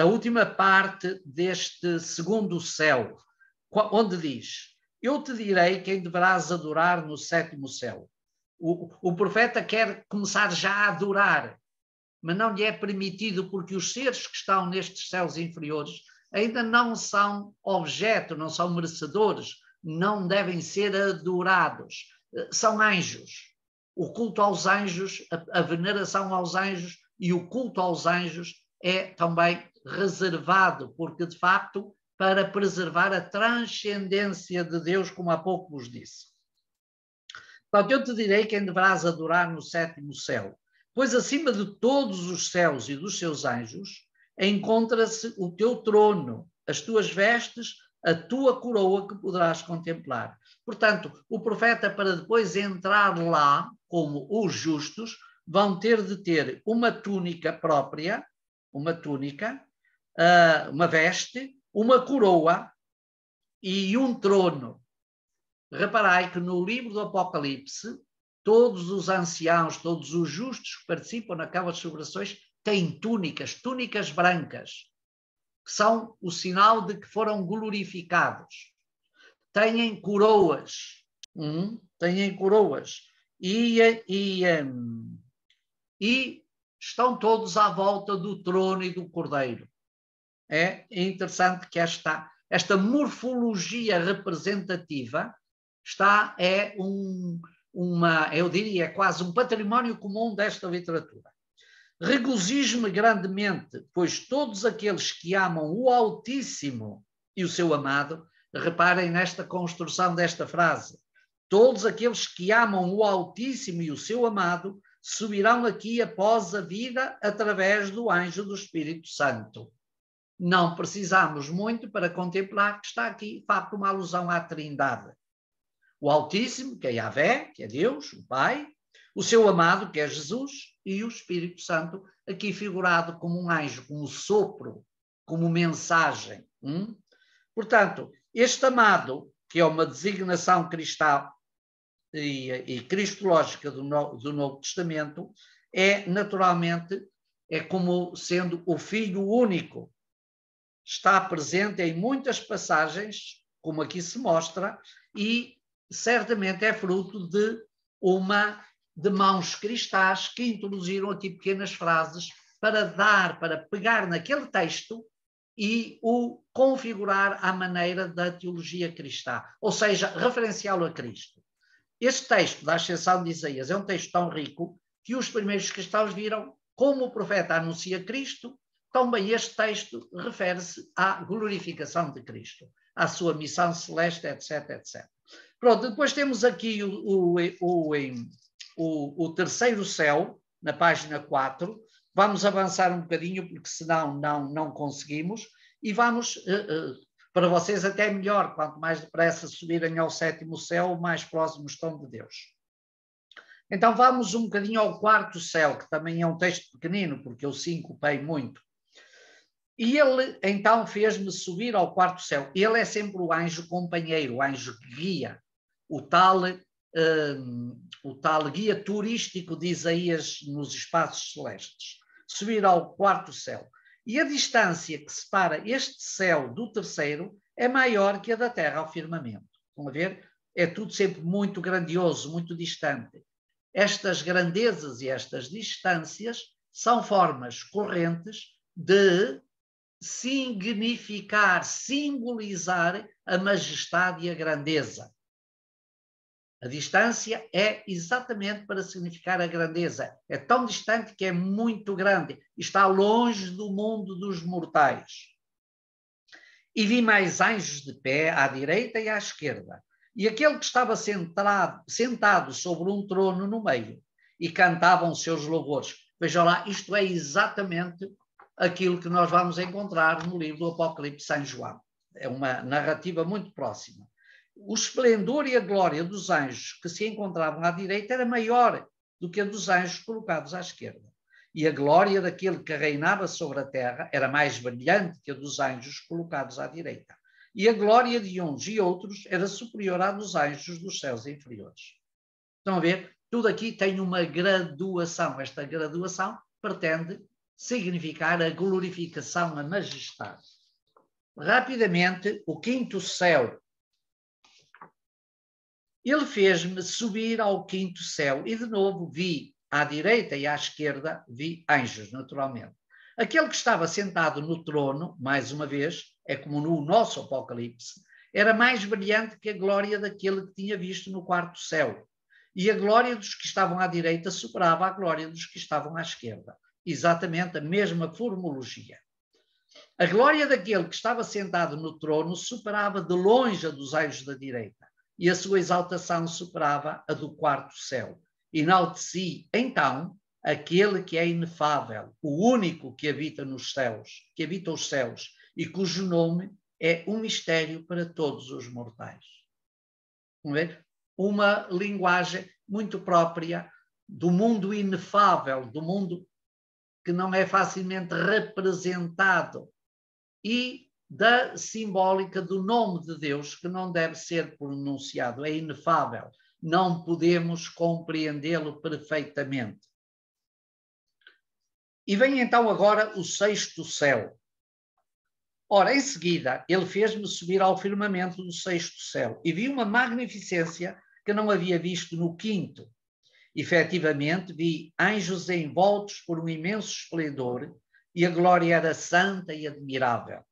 última parte deste segundo céu, onde diz: eu te direi quem deverás adorar no sétimo céu. O profeta quer começar já a adorar, mas não lhe é permitido, porque os seres que estão nestes céus inferiores ainda não são objeto, não são merecedores, não devem ser adorados. São anjos. O culto aos anjos, a veneração aos anjos e o culto aos anjos é também reservado, porque de facto para preservar a transcendência de Deus, como há pouco vos disse. Portanto, eu te direi quem deverás adorar no sétimo céu, pois acima de todos os céus e dos seus anjos encontra-se o teu trono, as tuas vestes, a tua coroa que poderás contemplar. Portanto, o profeta, para depois entrar lá, como os justos, vão ter de ter uma túnica própria, uma veste, uma coroa e um trono. reparai que no livro do Apocalipse, todos os anciãos, todos os justos que participam naquelas celebrações têm túnicas brancas, que são o sinal de que foram glorificados. Têm coroas, e estão todos à volta do trono e do cordeiro. É interessante que esta morfologia representativa eu diria, quase um património comum desta literatura. Regozijo-me grandemente, pois todos aqueles que amam o Altíssimo e o seu amado, reparem nesta construção desta frase, todos aqueles que amam o Altíssimo e o seu amado subirão aqui após a vida através do anjo do Espírito Santo. Não precisamos muito para contemplar que está aqui, de facto, uma alusão à Trindade. O Altíssimo, que é Yahvé, que é Deus, o Pai, o seu amado, que é Jesus, e o Espírito Santo, aqui figurado como um anjo, como sopro, como mensagem. Portanto, este amado, que é uma designação cristã e cristológica do Novo Testamento, naturalmente, como sendo o Filho único. Está presente em muitas passagens, como aqui se mostra, e certamente é fruto de mãos cristãs que introduziram aqui pequenas frases para pegar naquele texto e o configurar à maneira da teologia cristã, ou seja, referenciá-lo a Cristo. Este texto da Ascensão de Isaías é um texto tão rico que os primeiros cristãos viram como o profeta anuncia Cristo, também este texto refere-se à glorificação de Cristo, à sua missão celeste, etc, etc. Pronto, depois temos aqui o terceiro céu, na página 4. Vamos avançar um bocadinho, porque senão não conseguimos, e vamos, para vocês até melhor, quanto mais depressa subirem ao sétimo céu, mais próximos estão de Deus. Então vamos um bocadinho ao quarto céu, que também é um texto pequenino, porque eu sincopei muito. E ele então fez-me subir ao quarto céu. Ele é sempre o anjo companheiro, o anjo que guia, o tal guia turístico de Isaías nos espaços celestes. Subir ao quarto céu. E a distância que separa este céu do terceiro é maior que a da terra ao firmamento. Estão a ver? É tudo sempre muito grandioso, muito distante. Estas grandezas e estas distâncias são formas correntes de significar, simbolizar a majestade e a grandeza. A distância é exatamente para significar a grandeza. É tão distante que é muito grande. Está longe do mundo dos mortais. E vi mais anjos de pé à direita e à esquerda. E aquele que estava sentado sobre um trono no meio. E cantavam seus louvores. Vejam lá, isto é exatamente aquilo que nós vamos encontrar no livro do Apocalipse de São João. É uma narrativa muito próxima. O esplendor e a glória dos anjos que se encontravam à direita era maior do que a dos anjos colocados à esquerda. E a glória daquele que reinava sobre a terra era mais brilhante que a dos anjos colocados à direita. E a glória de uns e outros era superior à dos anjos dos céus inferiores. Estão a ver? Tudo aqui tem uma graduação. Esta graduação pretende significar a glorificação, a majestade. Rapidamente, o quinto céu. Ele fez-me subir ao quinto céu e de novo vi à direita e à esquerda, vi anjos, naturalmente. Aquele que estava sentado no trono, mais uma vez, é como no nosso Apocalipse, era mais brilhante que a glória daquele que tinha visto no quarto céu. E a glória dos que estavam à direita superava a glória dos que estavam à esquerda. Exatamente a mesma formologia. A glória daquele que estava sentado no trono superava de longe a dos anjos da direita. E a sua exaltação superava a do quarto céu. Enalteci, então, aquele que é inefável, o único que habita nos céus, que habita os céus, e cujo nome é um mistério para todos os mortais. Vamos ver? Uma linguagem muito própria do mundo inefável, do mundo que não é facilmente representado, e da simbólica do nome de Deus, que não deve ser pronunciado, é inefável, não podemos compreendê-lo perfeitamente. E vem então agora o sexto céu. Ora, em seguida, ele fez-me subir ao firmamento do sexto céu e vi uma magnificência que não havia visto no quinto. Efetivamente, vi anjos envoltos por um imenso esplendor e a glória era santa e admirável.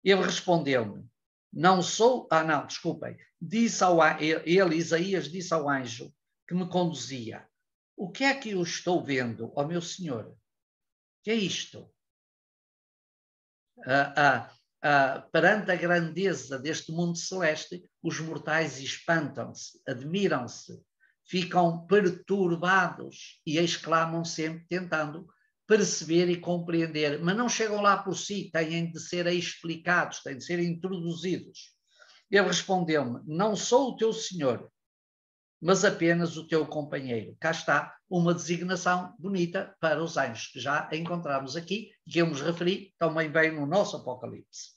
Ele respondeu-me, não sou... não, desculpem. Ele, Isaías, disse ao anjo que me conduzia, o que é que eu estou vendo, ó meu senhor? O que é isto? Perante a grandeza deste mundo celeste, os mortais espantam-se, admiram-se, ficam perturbados e exclamam sempre, tentando perceber e compreender, mas não chegam lá por si, têm de ser explicados, têm de ser introduzidos. Ele respondeu-me, não sou o teu senhor, mas apenas o teu companheiro. Cá está uma designação bonita para os anjos, que já encontramos aqui, que eu nos referi, também bem no nosso Apocalipse.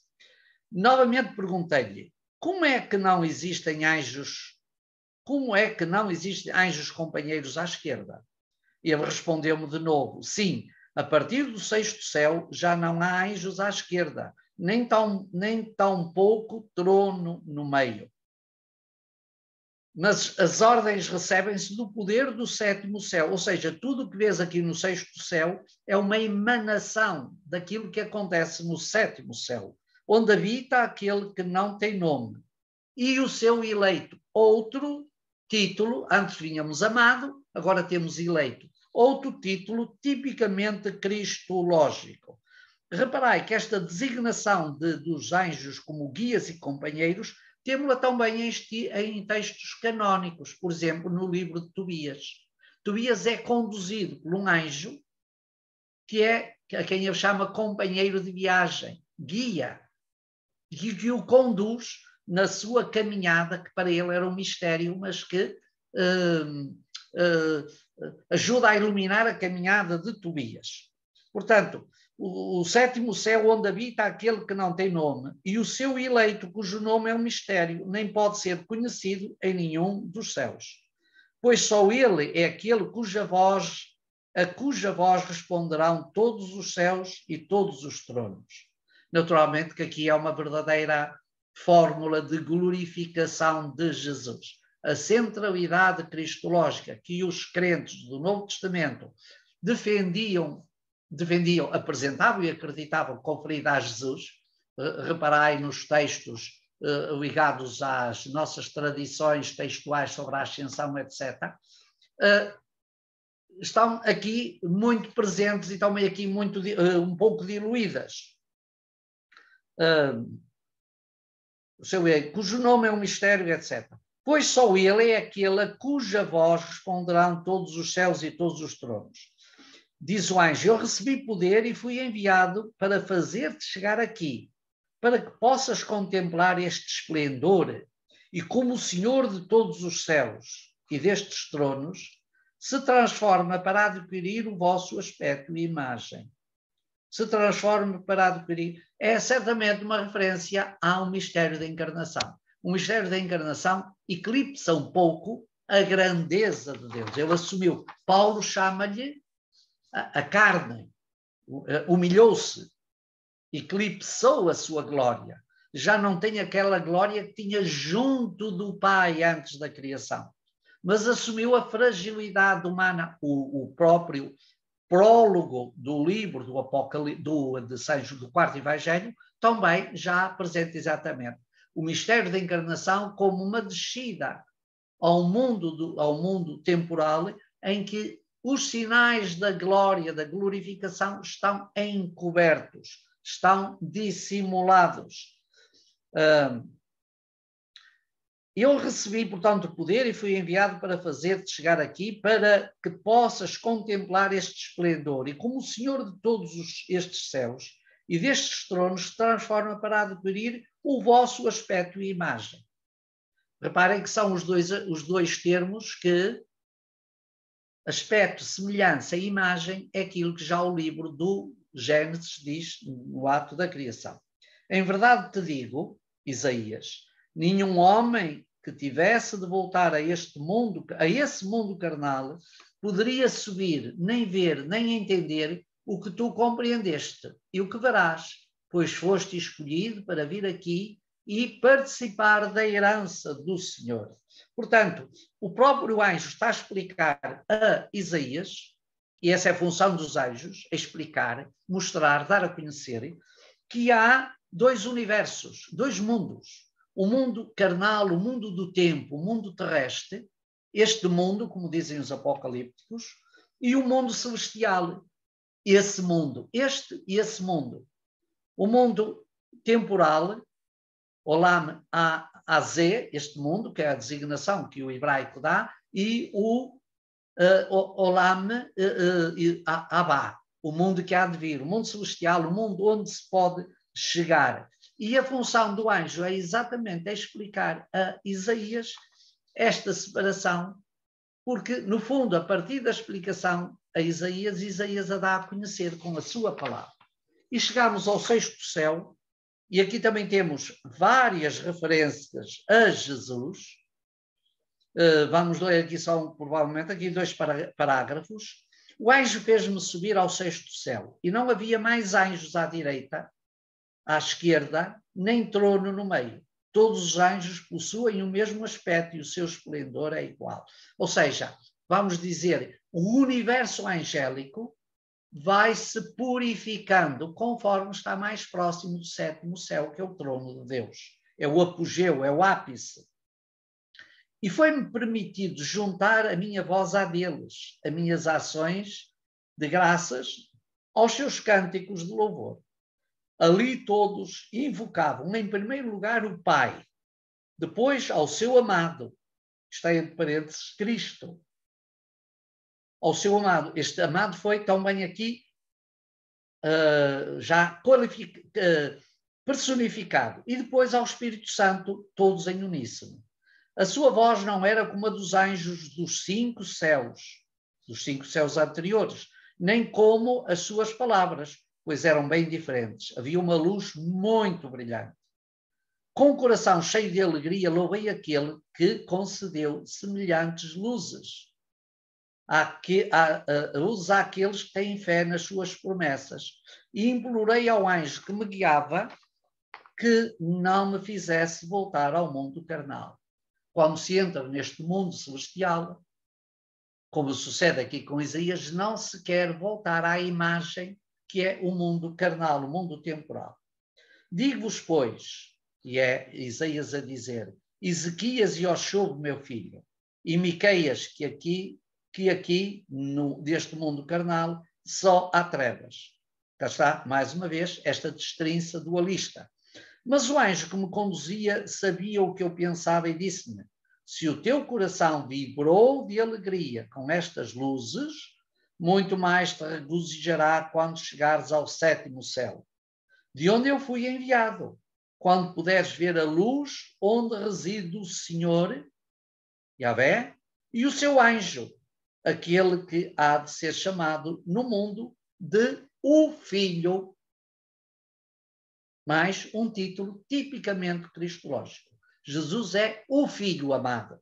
Novamente perguntei-lhe, como é que não existem anjos companheiros à esquerda? Ele respondeu-me de novo, sim, a partir do sexto céu já não há anjos à esquerda, nem tão pouco trono no meio. Mas as ordens recebem-se do poder do sétimo céu, ou seja, tudo o que vês aqui no sexto céu é uma emanação daquilo que acontece no sétimo céu, onde habita aquele que não tem nome, e o seu eleito. Outro título, antes vínhamos amado, agora temos eleito. Outro título tipicamente cristológico. Reparai que esta designação dos anjos como guias e companheiros temos-la também em textos canónicos, por exemplo, no livro de Tobias. Tobias é conduzido por um anjo a quem ele chama companheiro de viagem, guia, e que o conduz na sua caminhada, que para ele era um mistério, mas que ajuda a iluminar a caminhada de Tobias. Portanto, o sétimo céu onde habita aquele que não tem nome e o seu eleito, cujo nome é um mistério, nem pode ser conhecido em nenhum dos céus. Pois só ele é aquele a cuja voz responderão todos os céus e todos os tronos. Naturalmente que aqui é uma verdadeira fórmula de glorificação de Jesus. A centralidade cristológica que os crentes do Novo Testamento defendiam, apresentavam e acreditavam conferida a Jesus. Reparai nos textos ligados às nossas tradições textuais sobre a ascensão, etc., estão aqui muito presentes e também aqui um pouco diluídas. Cujo nome é um mistério, etc. Pois só ele é aquele a cuja voz responderão todos os céus e todos os tronos. Diz o anjo, eu recebi poder e fui enviado para fazer-te chegar aqui, para que possas contemplar este esplendor e como o Senhor de todos os céus e destes tronos se transforma para adquirir o vosso aspecto e imagem. Se transforma para adquirir. É certamente uma referência ao mistério da encarnação. O mistério da encarnação eclipsa um pouco a grandeza de Deus. Ele assumiu. Paulo chama-lhe a carne, humilhou-se, eclipsou a sua glória. Já não tem aquela glória que tinha junto do Pai antes da criação, mas assumiu a fragilidade humana. O próprio prólogo do livro do Apocalipse, do quarto Evangelho, também já apresenta exatamente o mistério da encarnação como uma descida ao mundo temporal em que os sinais da glória, da glorificação estão encobertos, estão dissimulados. Eu recebi, portanto, poder e fui enviado para fazer-te chegar aqui para que possas contemplar este esplendor. E como o Senhor de todos estes céus e destes tronos se transforma para adquirir o vosso aspecto e imagem. Reparem que são os dois termos que aspecto, semelhança e imagem é aquilo que já o livro do Gênesis diz no ato da criação. Em verdade te digo, Isaías, nenhum homem que tivesse de voltar a esse mundo carnal, poderia subir, nem ver, nem entender o que tu compreendeste e o que verás, pois foste escolhido para vir aqui e participar da herança do Senhor. Portanto, o próprio anjo está a explicar a Isaías, e essa é a função dos anjos, explicar, mostrar, dar a conhecer, que há dois universos, dois mundos. O mundo carnal, o mundo do tempo, o mundo terrestre, este mundo, como dizem os apocalípticos, e o mundo celestial, esse mundo, este e esse mundo. O mundo temporal, Olam Az, este mundo, que é a designação que o hebraico dá, e o Olam Abá, o mundo que há de vir, o mundo celestial, o mundo onde se pode chegar. E a função do anjo é exatamente explicar a Isaías esta separação, porque, no fundo, a partir da explicação a Isaías a dá a conhecer com a sua palavra. E chegamos ao sexto céu, e aqui também temos várias referências a Jesus. Vamos ler aqui só, provavelmente, aqui 2 parágrafos. O anjo fez-me subir ao sexto céu, e não havia mais anjos à direita, à esquerda, nem trono no meio. Todos os anjos possuem o mesmo aspecto e o seu esplendor é igual. Ou seja, vamos dizer, o universo angélico vai se purificando conforme está mais próximo do sétimo céu, que é o trono de Deus. É o apogeu, é o ápice. E foi-me permitido juntar a minha voz à deles, as minhas ações de graças aos seus cânticos de louvor. Ali todos invocavam, em primeiro lugar, o Pai, depois ao seu amado, está entre parênteses, Cristo, ao seu amado. Este amado foi também aqui já personificado. E depois ao Espírito Santo, todos em uníssono. A sua voz não era como a dos anjos dos 5 céus anteriores, nem como as suas palavras, pois eram bem diferentes. Havia uma luz muito brilhante. Com o coração cheio de alegria, louvei aquele que concedeu semelhantes luzes. Luzes àqueles que têm fé nas suas promessas. E implorei ao anjo que me guiava que não me fizesse voltar ao mundo carnal. Quando se entra neste mundo celestial, como sucede aqui com Isaías, não se quer voltar à imagem que é o mundo carnal, o mundo temporal. Digo-vos, pois, e é Isaías a dizer, Ezequias e Oxob, meu filho, e Miqueias, que aqui deste mundo carnal, só há trevas. Cá está, mais uma vez, esta destrinça dualista. Mas o anjo que me conduzia sabia o que eu pensava e disse-me, se o teu coração vibrou de alegria com estas luzes, muito mais te regozijará quando chegares ao sétimo céu, de onde eu fui enviado, quando puderes ver a luz onde reside o Senhor, Yahvé, e o seu anjo, aquele que há de ser chamado no mundo de o Filho, mais um título tipicamente cristológico. Jesus é o Filho amado.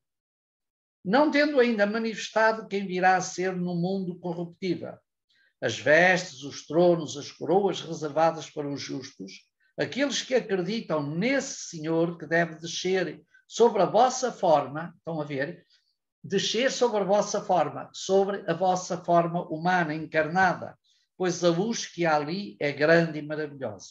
Não tendo ainda manifestado quem virá a ser no mundo corruptível. As vestes, os tronos, as coroas reservadas para os justos, aqueles que acreditam nesse Senhor que deve descer sobre a vossa forma, estão a ver? Descer sobre a vossa forma, sobre a vossa forma humana, encarnada, pois a luz que há ali é grande e maravilhosa.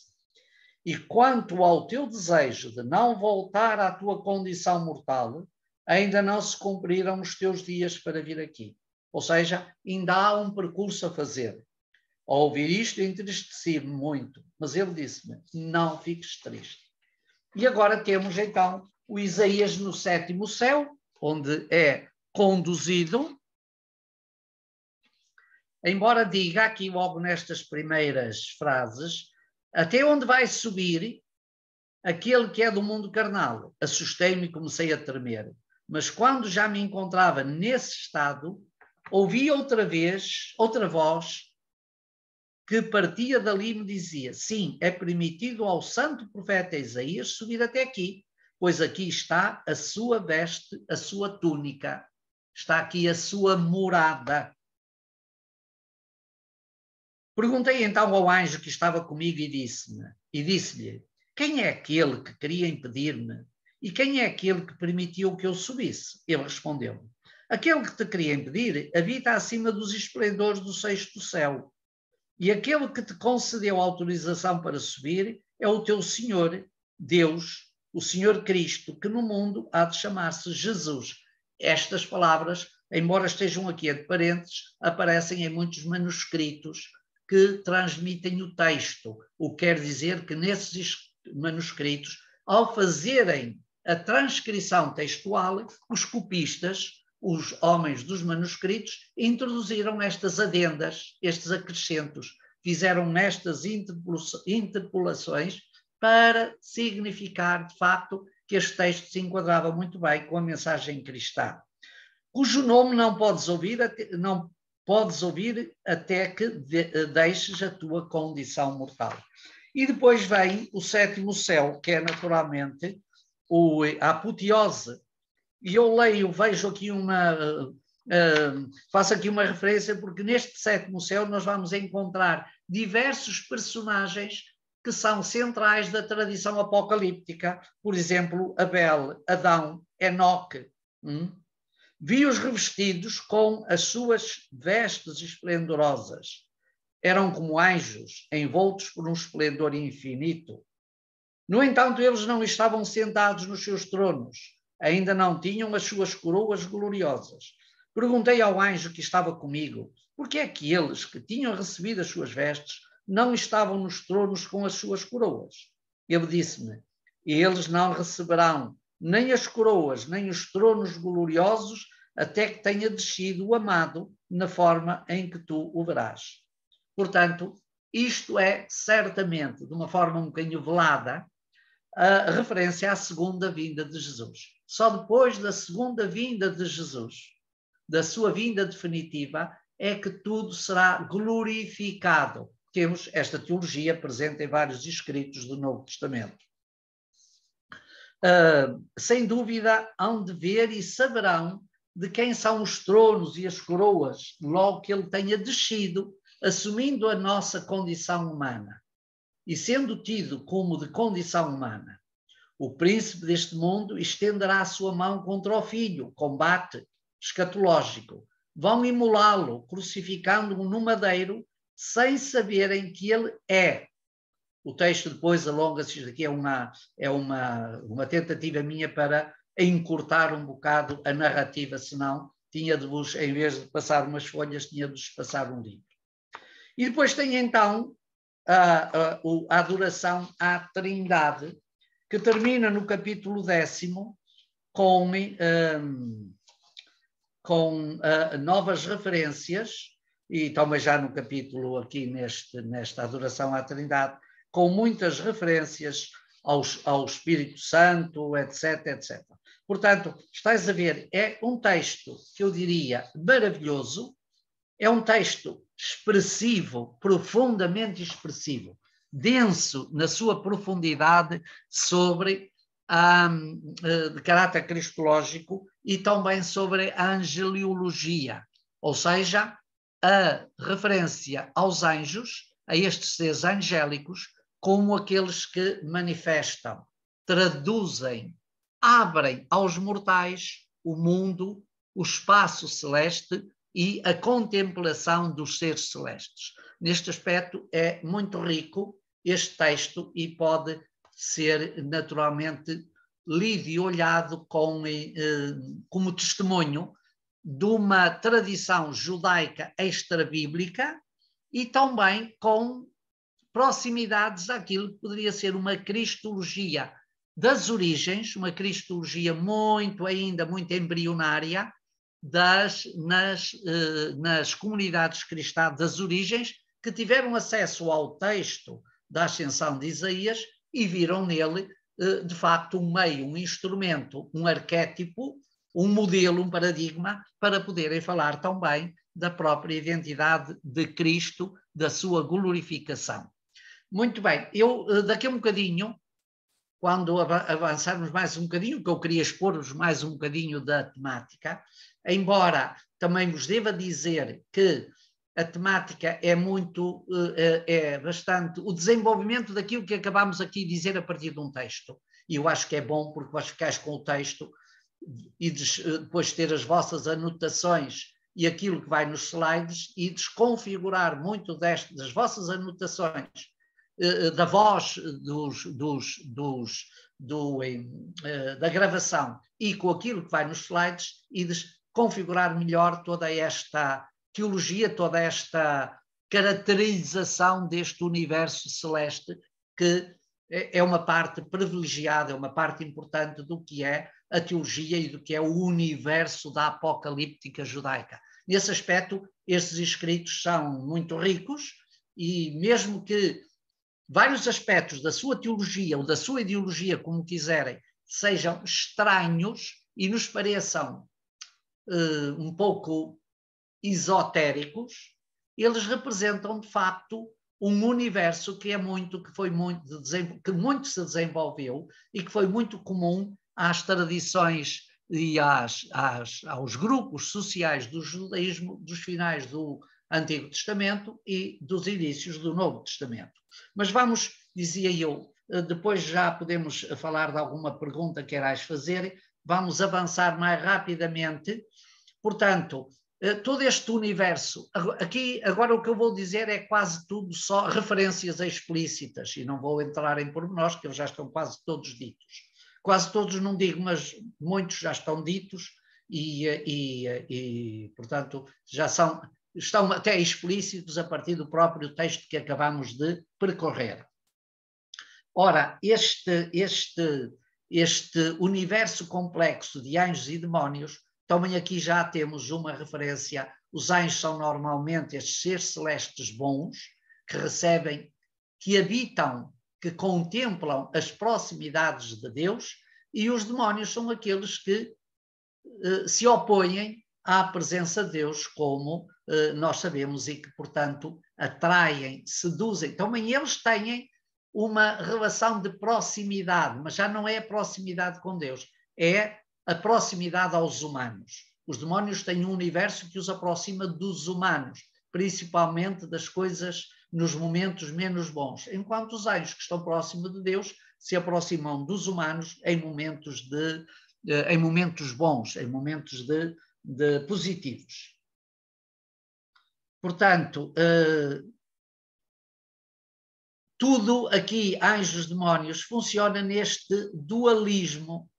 E quanto ao teu desejo de não voltar à tua condição mortal, ainda não se cumpriram os teus dias para vir aqui. Ou seja, ainda há um percurso a fazer. Ao ouvir isto, entristeci-me muito, mas ele disse-me, não fiques triste. E agora temos então o Isaías no sétimo céu, onde é conduzido, embora diga aqui logo nestas primeiras frases, até onde vai subir aquele que é do mundo carnal. Assustei-me e comecei a tremer. Mas quando já me encontrava nesse estado, ouvi outra vez, outra voz, que partia dali me dizia: sim, é permitido ao santo profeta Isaías subir até aqui, pois aqui está a sua veste, a sua túnica, está aqui a sua morada. Perguntei então ao anjo que estava comigo e disse-lhe: quem é aquele que queria impedir-me? E quem é aquele que permitiu que eu subisse? Ele respondeu-me: aquele que te queria impedir habita acima dos esplendores do sexto céu. E aquele que te concedeu autorização para subir é o teu Senhor, Deus, o Senhor Cristo, que no mundo há de chamar-se Jesus. Estas palavras, embora estejam aqui entre parênteses, aparecem em muitos manuscritos que transmitem o texto, o que quer dizer que nesses manuscritos, ao fazerem a transcrição textual, os copistas, os homens dos manuscritos, introduziram estas adendas, estes acrescentos, fizeram nestas interpolações para significar, de facto, que este texto se enquadrava muito bem com a mensagem cristã, cujo nome não podes ouvir até que deixes a tua condição mortal. E depois vem o sétimo céu, que é naturalmente a apoteose. E eu vejo aqui faço aqui uma referência, porque neste sétimo céu nós vamos encontrar diversos personagens que são centrais da tradição apocalíptica. Por exemplo, Abel, Adão, Enoque. Vi-os revestidos com as suas vestes esplendorosas. Eram como anjos, envoltos por um esplendor infinito. No entanto, eles não estavam sentados nos seus tronos, ainda não tinham as suas coroas gloriosas. Perguntei ao anjo que estava comigo, por que é que eles, que tinham recebido as suas vestes, não estavam nos tronos com as suas coroas? Ele disse-me: eles não receberão nem as coroas, nem os tronos gloriosos, até que tenha descido o amado na forma em que tu o verás. Portanto, isto é certamente, de uma forma um bocadinho velada, a referência à segunda vinda de Jesus. Só depois da segunda vinda de Jesus, da sua vinda definitiva, é que tudo será glorificado. Temos esta teologia presente em vários escritos do Novo Testamento. Sem dúvida, hão de ver e saberão de quem são os tronos e as coroas, logo que ele tenha descido, assumindo a nossa condição humana e sendo tido como de condição humana. O príncipe deste mundo estenderá a sua mão contra o filho, combate escatológico. Vão imolá-lo, crucificando-o no madeiro, sem saberem que ele é. O texto depois alonga-se, isto aqui é uma tentativa minha para encurtar um bocado a narrativa, senão tinha de vos, em vez de passar umas folhas, tinha de vos passar um livro. E depois tem então a adoração à Trindade, que termina no capítulo 10 com novas referências, e também já no capítulo aqui nesta adoração à Trindade, com muitas referências ao Espírito Santo, etc, etc. Portanto, estás a ver, é um texto que eu diria maravilhoso, é um texto expressivo, profundamente expressivo, denso na sua profundidade sobre de caráter cristológico e também sobre a angeliologia, ou seja, a referência aos anjos, a estes seres angélicos, como aqueles que manifestam, traduzem, abrem aos mortais o mundo, o espaço celeste e a contemplação dos seres celestes. Neste aspecto é muito rico este texto e pode ser naturalmente lido e olhado como testemunho de uma tradição judaica extra-bíblica e também com proximidades àquilo que poderia ser uma cristologia das origens, uma cristologia ainda muito embrionária nas comunidades cristãs das origens, que tiveram acesso ao texto da ascensão de Isaías e viram nele, de facto, um meio, um instrumento, um arquétipo um modelo, um paradigma, para poderem falar também da própria identidade de Cristo, da sua glorificação. Muito bem, eu daqui a um bocadinho, quando avançarmos mais um bocadinho, que eu queria expor-vos mais um bocadinho da temática, embora também vos deva dizer que a temática é bastante o desenvolvimento daquilo que acabamos aqui de dizer a partir de um texto. E eu acho que é bom, porque vós ficais com o texto e depois ter as vossas anotações e aquilo que vai nos slides e desconfigurar muito das vossas anotações, da voz da gravação e com aquilo que vai nos slides e desconfigurar melhor toda esta teologia, toda esta caracterização deste universo celeste, que é uma parte privilegiada, é uma parte importante do que é a teologia e do que é o universo da apocalíptica judaica. Nesse aspecto, estes escritos são muito ricos e mesmo que vários aspectos da sua teologia ou da sua ideologia, como quiserem, sejam estranhos e nos pareçam um pouco esotéricos, eles representam de facto um universo que que muito se desenvolveu e que foi muito comum às tradições e aos grupos sociais do judaísmo dos finais do Antigo Testamento e dos inícios do Novo Testamento. Mas vamos, dizia eu, depois já podemos falar de alguma pergunta que querais fazer, vamos avançar mais rapidamente. Portanto, todo este universo, aqui agora o que eu vou dizer é quase tudo só referências explícitas, e não vou entrar em pormenores, que eles já estão quase todos ditos. Quase todos não digo, mas muitos já estão ditos e portanto, estão até explícitos a partir do próprio texto que acabamos de percorrer. Ora, este universo complexo de anjos e demónios, também aqui já temos uma referência. Os anjos são normalmente estes seres celestes bons, que recebem, que habitam, que contemplam as proximidades de Deus, e os demónios são aqueles que se opõem à presença de Deus, como nós sabemos, e que, portanto, atraem, seduzem. Também eles têm uma relação de proximidade, mas já não é a proximidade com Deus, é a proximidade aos humanos. Os demónios têm um universo que os aproxima dos humanos, principalmente das coisas nos momentos menos bons, enquanto os anjos que estão próximos de Deus se aproximam dos humanos em momentos bons, em momentos de positivos. Portanto, tudo aqui, anjos, demónios, funciona neste dualismo,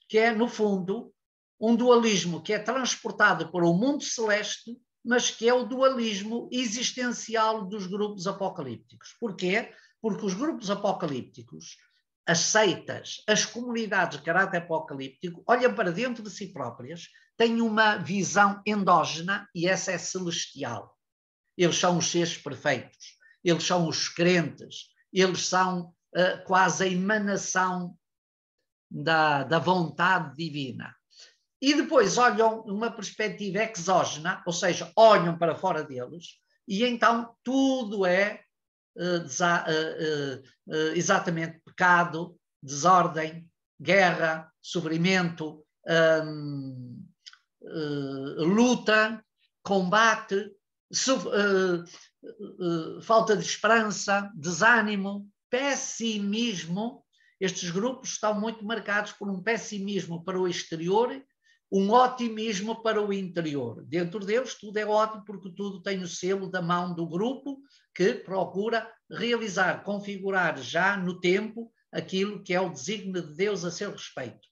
que é, no fundo, um dualismo que é transportado para o mundo celeste, mas que é o dualismo existencial dos grupos apocalípticos. Porquê? Porque os grupos apocalípticos, as seitas, as comunidades de caráter apocalíptico, olham para dentro de si próprias, têm uma visão endógena e essa é celestial. Eles são os seres perfeitos, eles são os crentes, eles são quase a emanação da vontade divina. E depois olham uma perspectiva exógena, ou seja, olham para fora deles, e então tudo é exatamente pecado, desordem, guerra, sofrimento, luta, combate, falta de esperança, desânimo, pessimismo. Estes grupos estão muito marcados por um pessimismo para o exterior, um otimismo para o interior. Dentro deles tudo é ótimo porque tudo tem o selo da mão do grupo que procura realizar, configurar já no tempo aquilo que é o desígnio de Deus a seu respeito.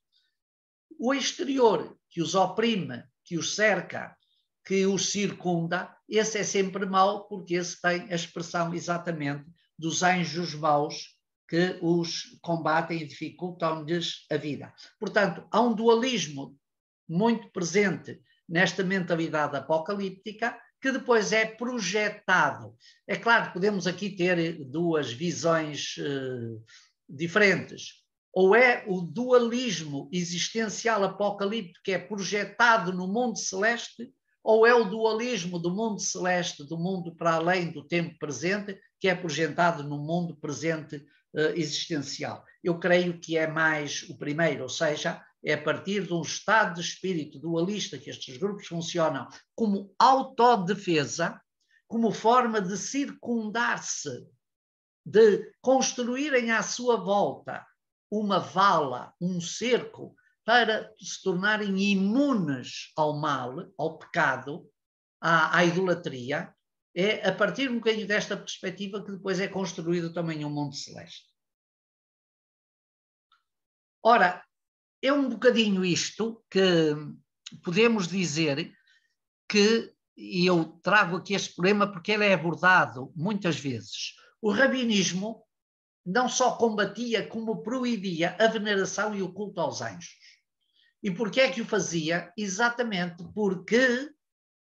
O exterior que os oprime, que os cerca, que os circunda, esse é sempre mau porque esse tem a expressão exatamente dos anjos maus que os combatem e dificultam-lhes a vida. Portanto, há um dualismo muito presente nesta mentalidade apocalíptica que depois é projetado. É claro que podemos aqui ter duas visões diferentes. Ou é o dualismo existencial apocalíptico que é projetado no mundo celeste, ou é o dualismo do mundo celeste, do mundo para além do tempo presente, que é projetado no mundo presente existencial? Eu creio que é mais o primeiro, ou seja, é a partir de um estado de espírito dualista que estes grupos funcionam como autodefesa, como forma de circundar-se, de construírem à sua volta uma vala, um cerco, para se tornarem imunes ao mal, ao pecado, à idolatria. É a partir um bocadinho desta perspectiva que depois é construído também um mundo celeste. Ora, é um bocadinho isto que podemos dizer que, e eu trago aqui este problema porque ele é abordado muitas vezes, o rabinismo não só combatia como proibia a veneração e o culto aos anjos. E porquê é que o fazia? Exatamente porque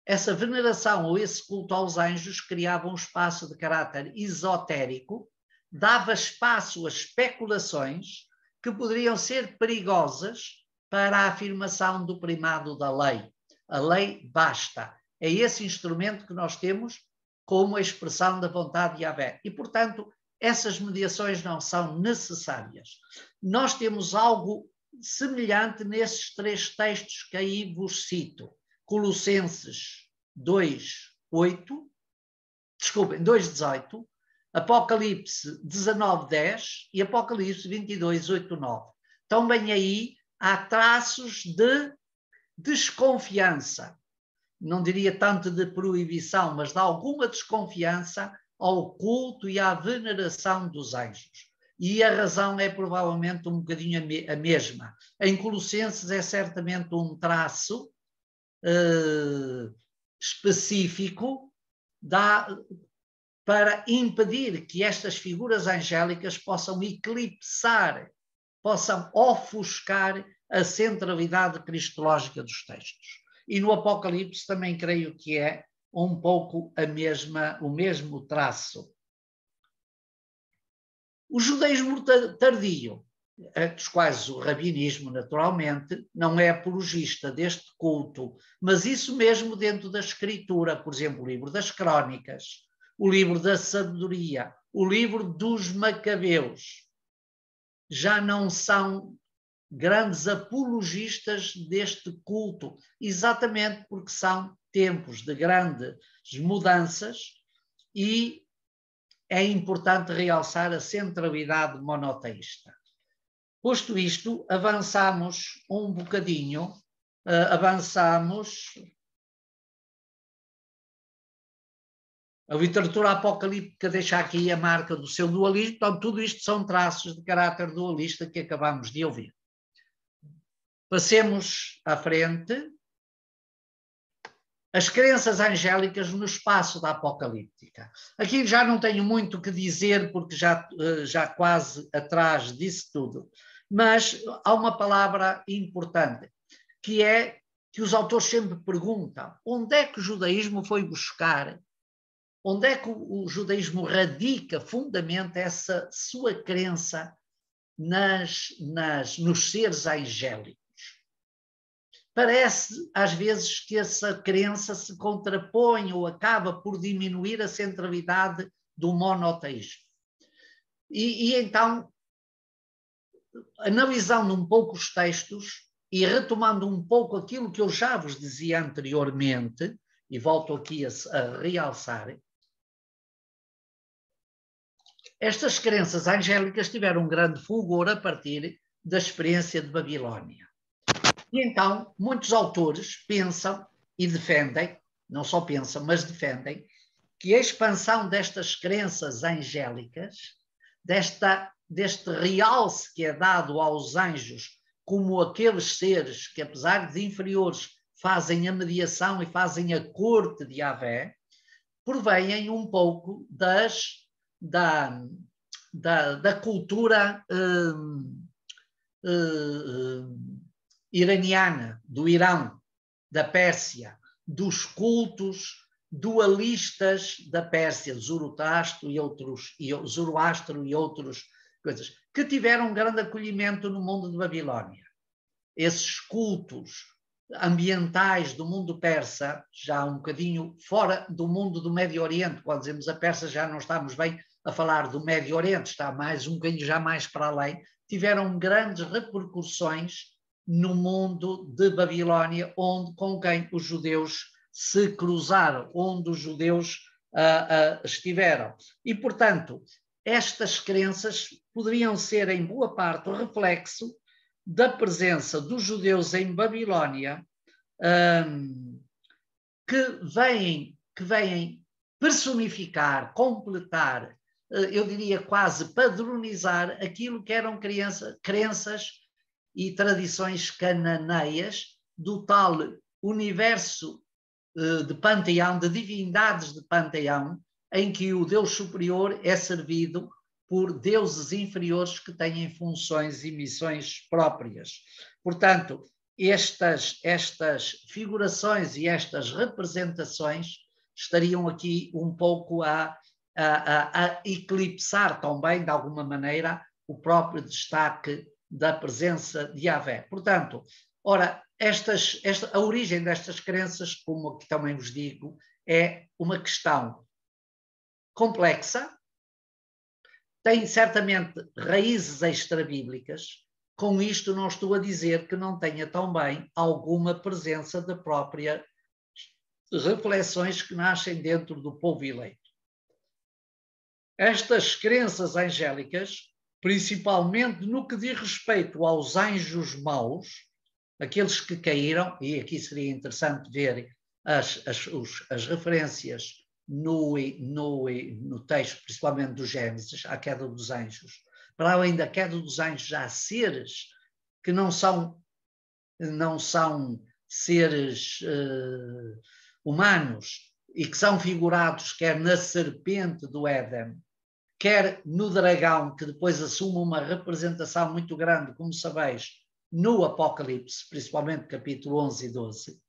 essa veneração ou esse culto aos anjos criava um espaço de caráter esotérico, dava espaço a especulações que poderiam ser perigosas para a afirmação do primado da lei. A lei basta. É esse instrumento que nós temos como a expressão da vontade de Yahvé. E, portanto, essas mediações não são necessárias. Nós temos algo semelhante nesses três textos que aí vos cito. Colossenses 2:18, Apocalipse 19:10 e Apocalipse 22:8-9. Também aí há traços de desconfiança, não diria tanto de proibição, mas de alguma desconfiança ao culto e à veneração dos anjos. E a razão é provavelmente um bocadinho a mesma. Em Colossenses é certamente um traço específico para impedir que estas figuras angélicas possam eclipsar, possam ofuscar a centralidade cristológica dos textos. E no Apocalipse também creio que é um pouco o mesmo traço. O judaísmo tardio, dos quais o rabinismo, naturalmente, não é apologista deste culto, mas isso mesmo dentro da escritura, por exemplo, o livro das Crónicas, o livro da Sabedoria, o livro dos Macabeus, já não são grandes apologistas deste culto, exatamente porque são tempos de grandes mudanças e é importante realçar a centralidade monoteísta. Posto isto, avançamos um bocadinho, A literatura apocalíptica deixa aqui a marca do seu dualismo, então tudo isto são traços de caráter dualista que acabamos de ouvir. Passemos à frente. As crenças angélicas no espaço da apocalíptica. Aqui já não tenho muito o que dizer, porque já quase atrás disse tudo. Mas há uma palavra importante, que é que os autores sempre perguntam: onde é que o judaísmo foi buscar? Onde é que o judaísmo radica, fundamenta essa sua crença nos seres angélicos? Parece, às vezes, que essa crença se contrapõe ou acaba por diminuir a centralidade do monoteísmo. E então, analisando um pouco os textos e retomando um pouco aquilo que eu já vos dizia anteriormente, e volto aqui a realçar, estas crenças angélicas tiveram um grande fulgor a partir da experiência de Babilónia. E então, muitos autores pensam e defendem, não só pensam, mas defendem, que a expansão destas crenças angélicas, deste realce que é dado aos anjos como aqueles seres que, apesar de inferiores, fazem a mediação e fazem a corte de Yahvé, provêm um pouco da cultura iraniana, do Irão, da Pérsia, dos cultos dualistas da Pérsia, Zoroastro e outros coisas, que tiveram um grande acolhimento no mundo de Babilónia. Esses cultos ambientais do mundo persa, já um bocadinho fora do mundo do Médio Oriente, quando dizemos a Persa já não estamos bem a falar do Médio Oriente, está mais um bocadinho já mais para além, tiveram grandes repercussões no mundo de Babilónia, com quem os judeus se cruzaram, onde os judeus estiveram. E, portanto, estas crenças poderiam ser, em boa parte, o reflexo da presença dos judeus em Babilónia, que vêm personificar, completar, eu diria quase padronizar aquilo que eram crenças e tradições cananeias do tal universo de panteão, de divindades de panteão, em que o Deus superior é servido por deuses inferiores que têm funções e missões próprias. Portanto, estas figurações e estas representações estariam aqui um pouco a eclipsar também, de alguma maneira, o próprio destaque da presença de Yahvé. Portanto, ora, a origem destas crenças, como aqui também vos digo, é uma questão complexa, tem certamente raízes extrabíblicas. Com isto não estou a dizer que não tenha também alguma presença da própria reflexões que nascem dentro do povo eleito. Estas crenças angélicas, principalmente no que diz respeito aos anjos maus, aqueles que caíram, e aqui seria interessante ver as referências no texto, principalmente do Gênesis, à queda dos anjos. Para além da queda dos anjos, há seres que não são seres humanos e que são figurados quer na serpente do Éden, quer no dragão, que depois assume uma representação muito grande, como sabeis, no Apocalipse, principalmente capítulo 11 e 12.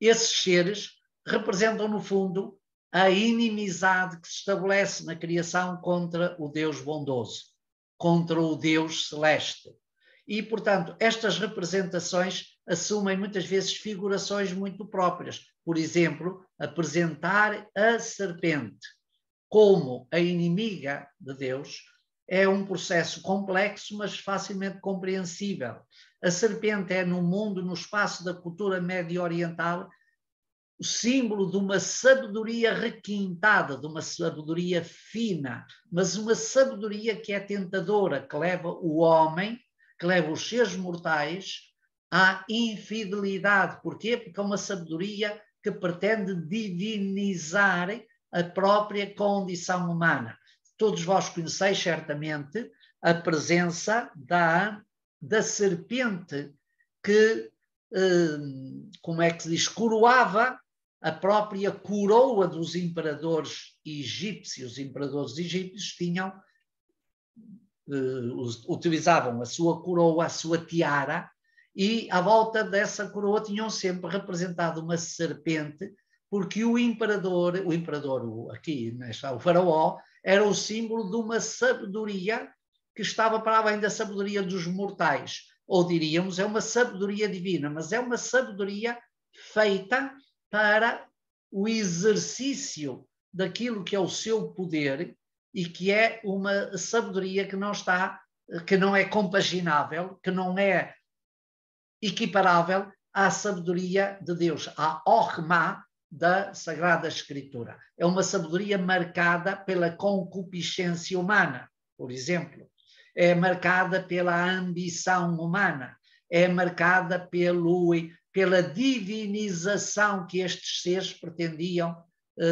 Esses seres representam, no fundo, a inimizade que se estabelece na criação contra o Deus bondoso, contra o Deus celeste. E, portanto, estas representações assumem muitas vezes figurações muito próprias. Por exemplo, apresentar a serpente como a inimiga de Deus é um processo complexo, mas facilmente compreensível. A serpente é, no mundo, no espaço da cultura médio-oriental, o símbolo de uma sabedoria requintada, de uma sabedoria fina, mas uma sabedoria que é tentadora, que leva o homem, que leva os seres mortais à infidelidade. Porquê? Porque é uma sabedoria que pretende divinizar a própria condição humana. Todos vós conheceis certamente a presença da serpente que, como é que se diz, coroava a própria coroa dos imperadores egípcios. Os imperadores egípcios tinham, utilizavam a sua coroa, a sua tiara, e à volta dessa coroa tinham sempre representado uma serpente, porque o imperador aqui o faraó, era o símbolo de uma sabedoria que estava para além da sabedoria dos mortais, ou diríamos, é uma sabedoria divina, mas é uma sabedoria feita para o exercício daquilo que é o seu poder e que é uma sabedoria que não é compaginável, que não é equiparável à sabedoria de Deus, à Orma da Sagrada Escritura. É uma sabedoria marcada pela concupiscência humana, por exemplo. É marcada pela ambição humana. É marcada pela divinização que estes seres pretendiam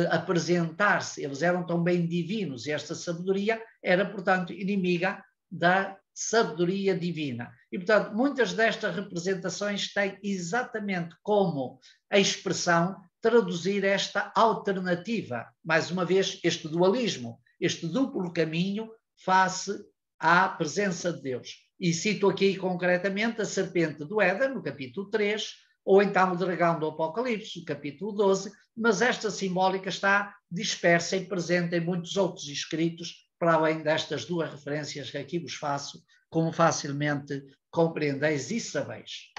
apresentar-se. Eles eram também divinos e esta sabedoria era, portanto, inimiga da sabedoria divina. E, portanto, muitas destas representações têm exatamente como a expressão traduzir esta alternativa, mais uma vez, este dualismo, este duplo caminho face à presença de Deus. E cito aqui concretamente a serpente do Éden, no capítulo 3, ou então o dragão do Apocalipse, no capítulo 12, mas esta simbólica está dispersa e presente em muitos outros escritos para além destas duas referências que aqui vos faço, como facilmente compreendeis e sabeis.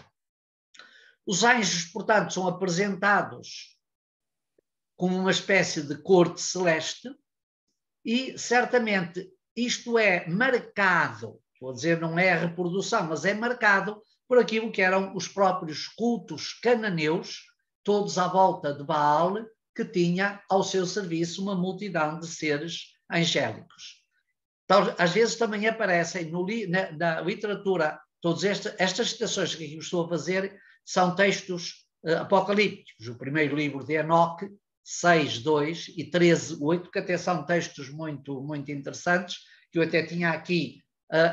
Os anjos, portanto, são apresentados como uma espécie de corte celeste e, certamente, isto é marcado, vou dizer, não é a reprodução, mas é marcado por aquilo que eram os próprios cultos cananeus, todos à volta de Baal, que tinha ao seu serviço uma multidão de seres angélicos. Então, às vezes também aparecem na literatura, todas estas citações que eu estou a fazer são textos apocalípticos. O primeiro livro de Enoque, 6:2 e 13:8, que até são textos muito, muito interessantes, que eu até tinha aqui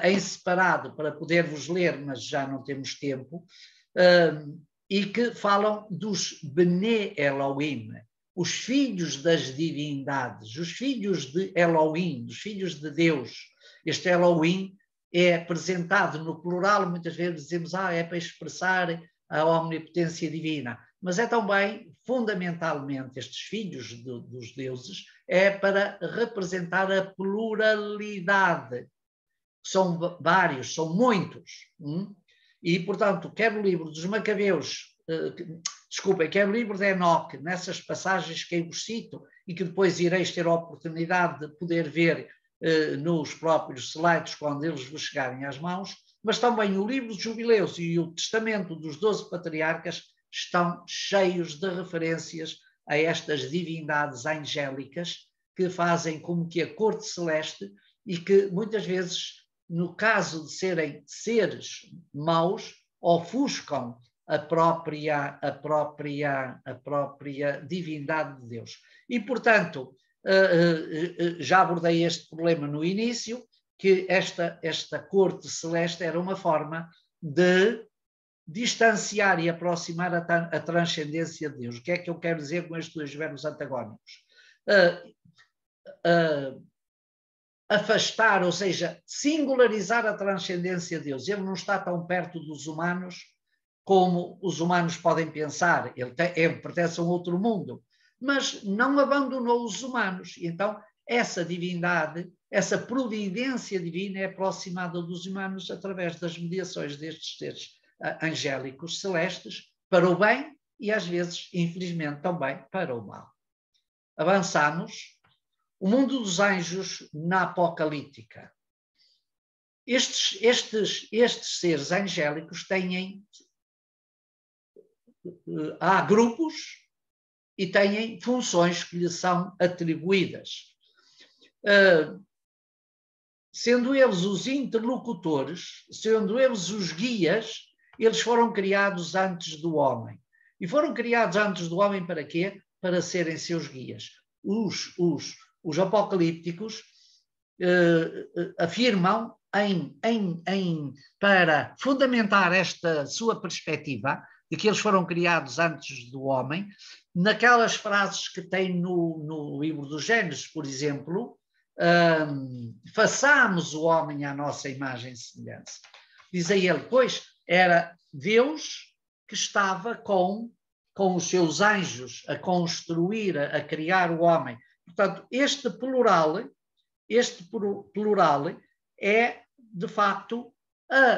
em separado para poder-vos ler, mas já não temos tempo, e que falam dos Bene Elohim, os filhos das divindades, os filhos de Elohim, os filhos de Deus. Este Elohim é apresentado no plural, muitas vezes dizemos, é para expressar a omnipotência divina, mas é também, fundamentalmente, estes filhos dos deuses, é para representar a pluralidade. São vários, são muitos. E, portanto, quer o livro dos Macabeus, quer o livro de Enoque, nessas passagens que eu vos cito e que depois ireis ter a oportunidade de poder ver nos próprios slides quando eles vos chegarem às mãos, mas também o livro dos Jubileus e o Testamento dos 12 Patriarcas estão cheios de referências a estas divindades angélicas que fazem como que a corte celeste e que muitas vezes, no caso de serem seres maus, ofuscam a própria divindade de Deus. E, portanto, já abordei este problema no início, que esta corte celeste era uma forma de distanciar e aproximar a transcendência de Deus. O que é que eu quero dizer com estes dois verbos antagónicos? Afastar, ou seja, singularizar a transcendência de Deus. Ele não está tão perto dos humanos como os humanos podem pensar. Ele pertence a um outro mundo, mas não abandonou os humanos. Então, essa divindade, essa providência divina é aproximada dos humanos através das mediações destes seres angélicos celestes para o bem e, às vezes, infelizmente, também para o mal. Avançamos. O mundo dos anjos na Apocalíptica. Estes seres angélicos há grupos e têm funções que lhes são atribuídas. Sendo eles os interlocutores, sendo eles os guias, eles foram criados antes do homem. E foram criados antes do homem para quê? Para serem seus guias. Os apocalípticos afirmam, para fundamentar esta sua perspectiva, de que eles foram criados antes do homem, naquelas frases que tem no livro do Gênesis, por exemplo, façamos o homem à nossa imagem e semelhança. Diz a ele, pois era Deus que estava com os seus anjos a construir, a criar o homem. Portanto, este plural é, de facto,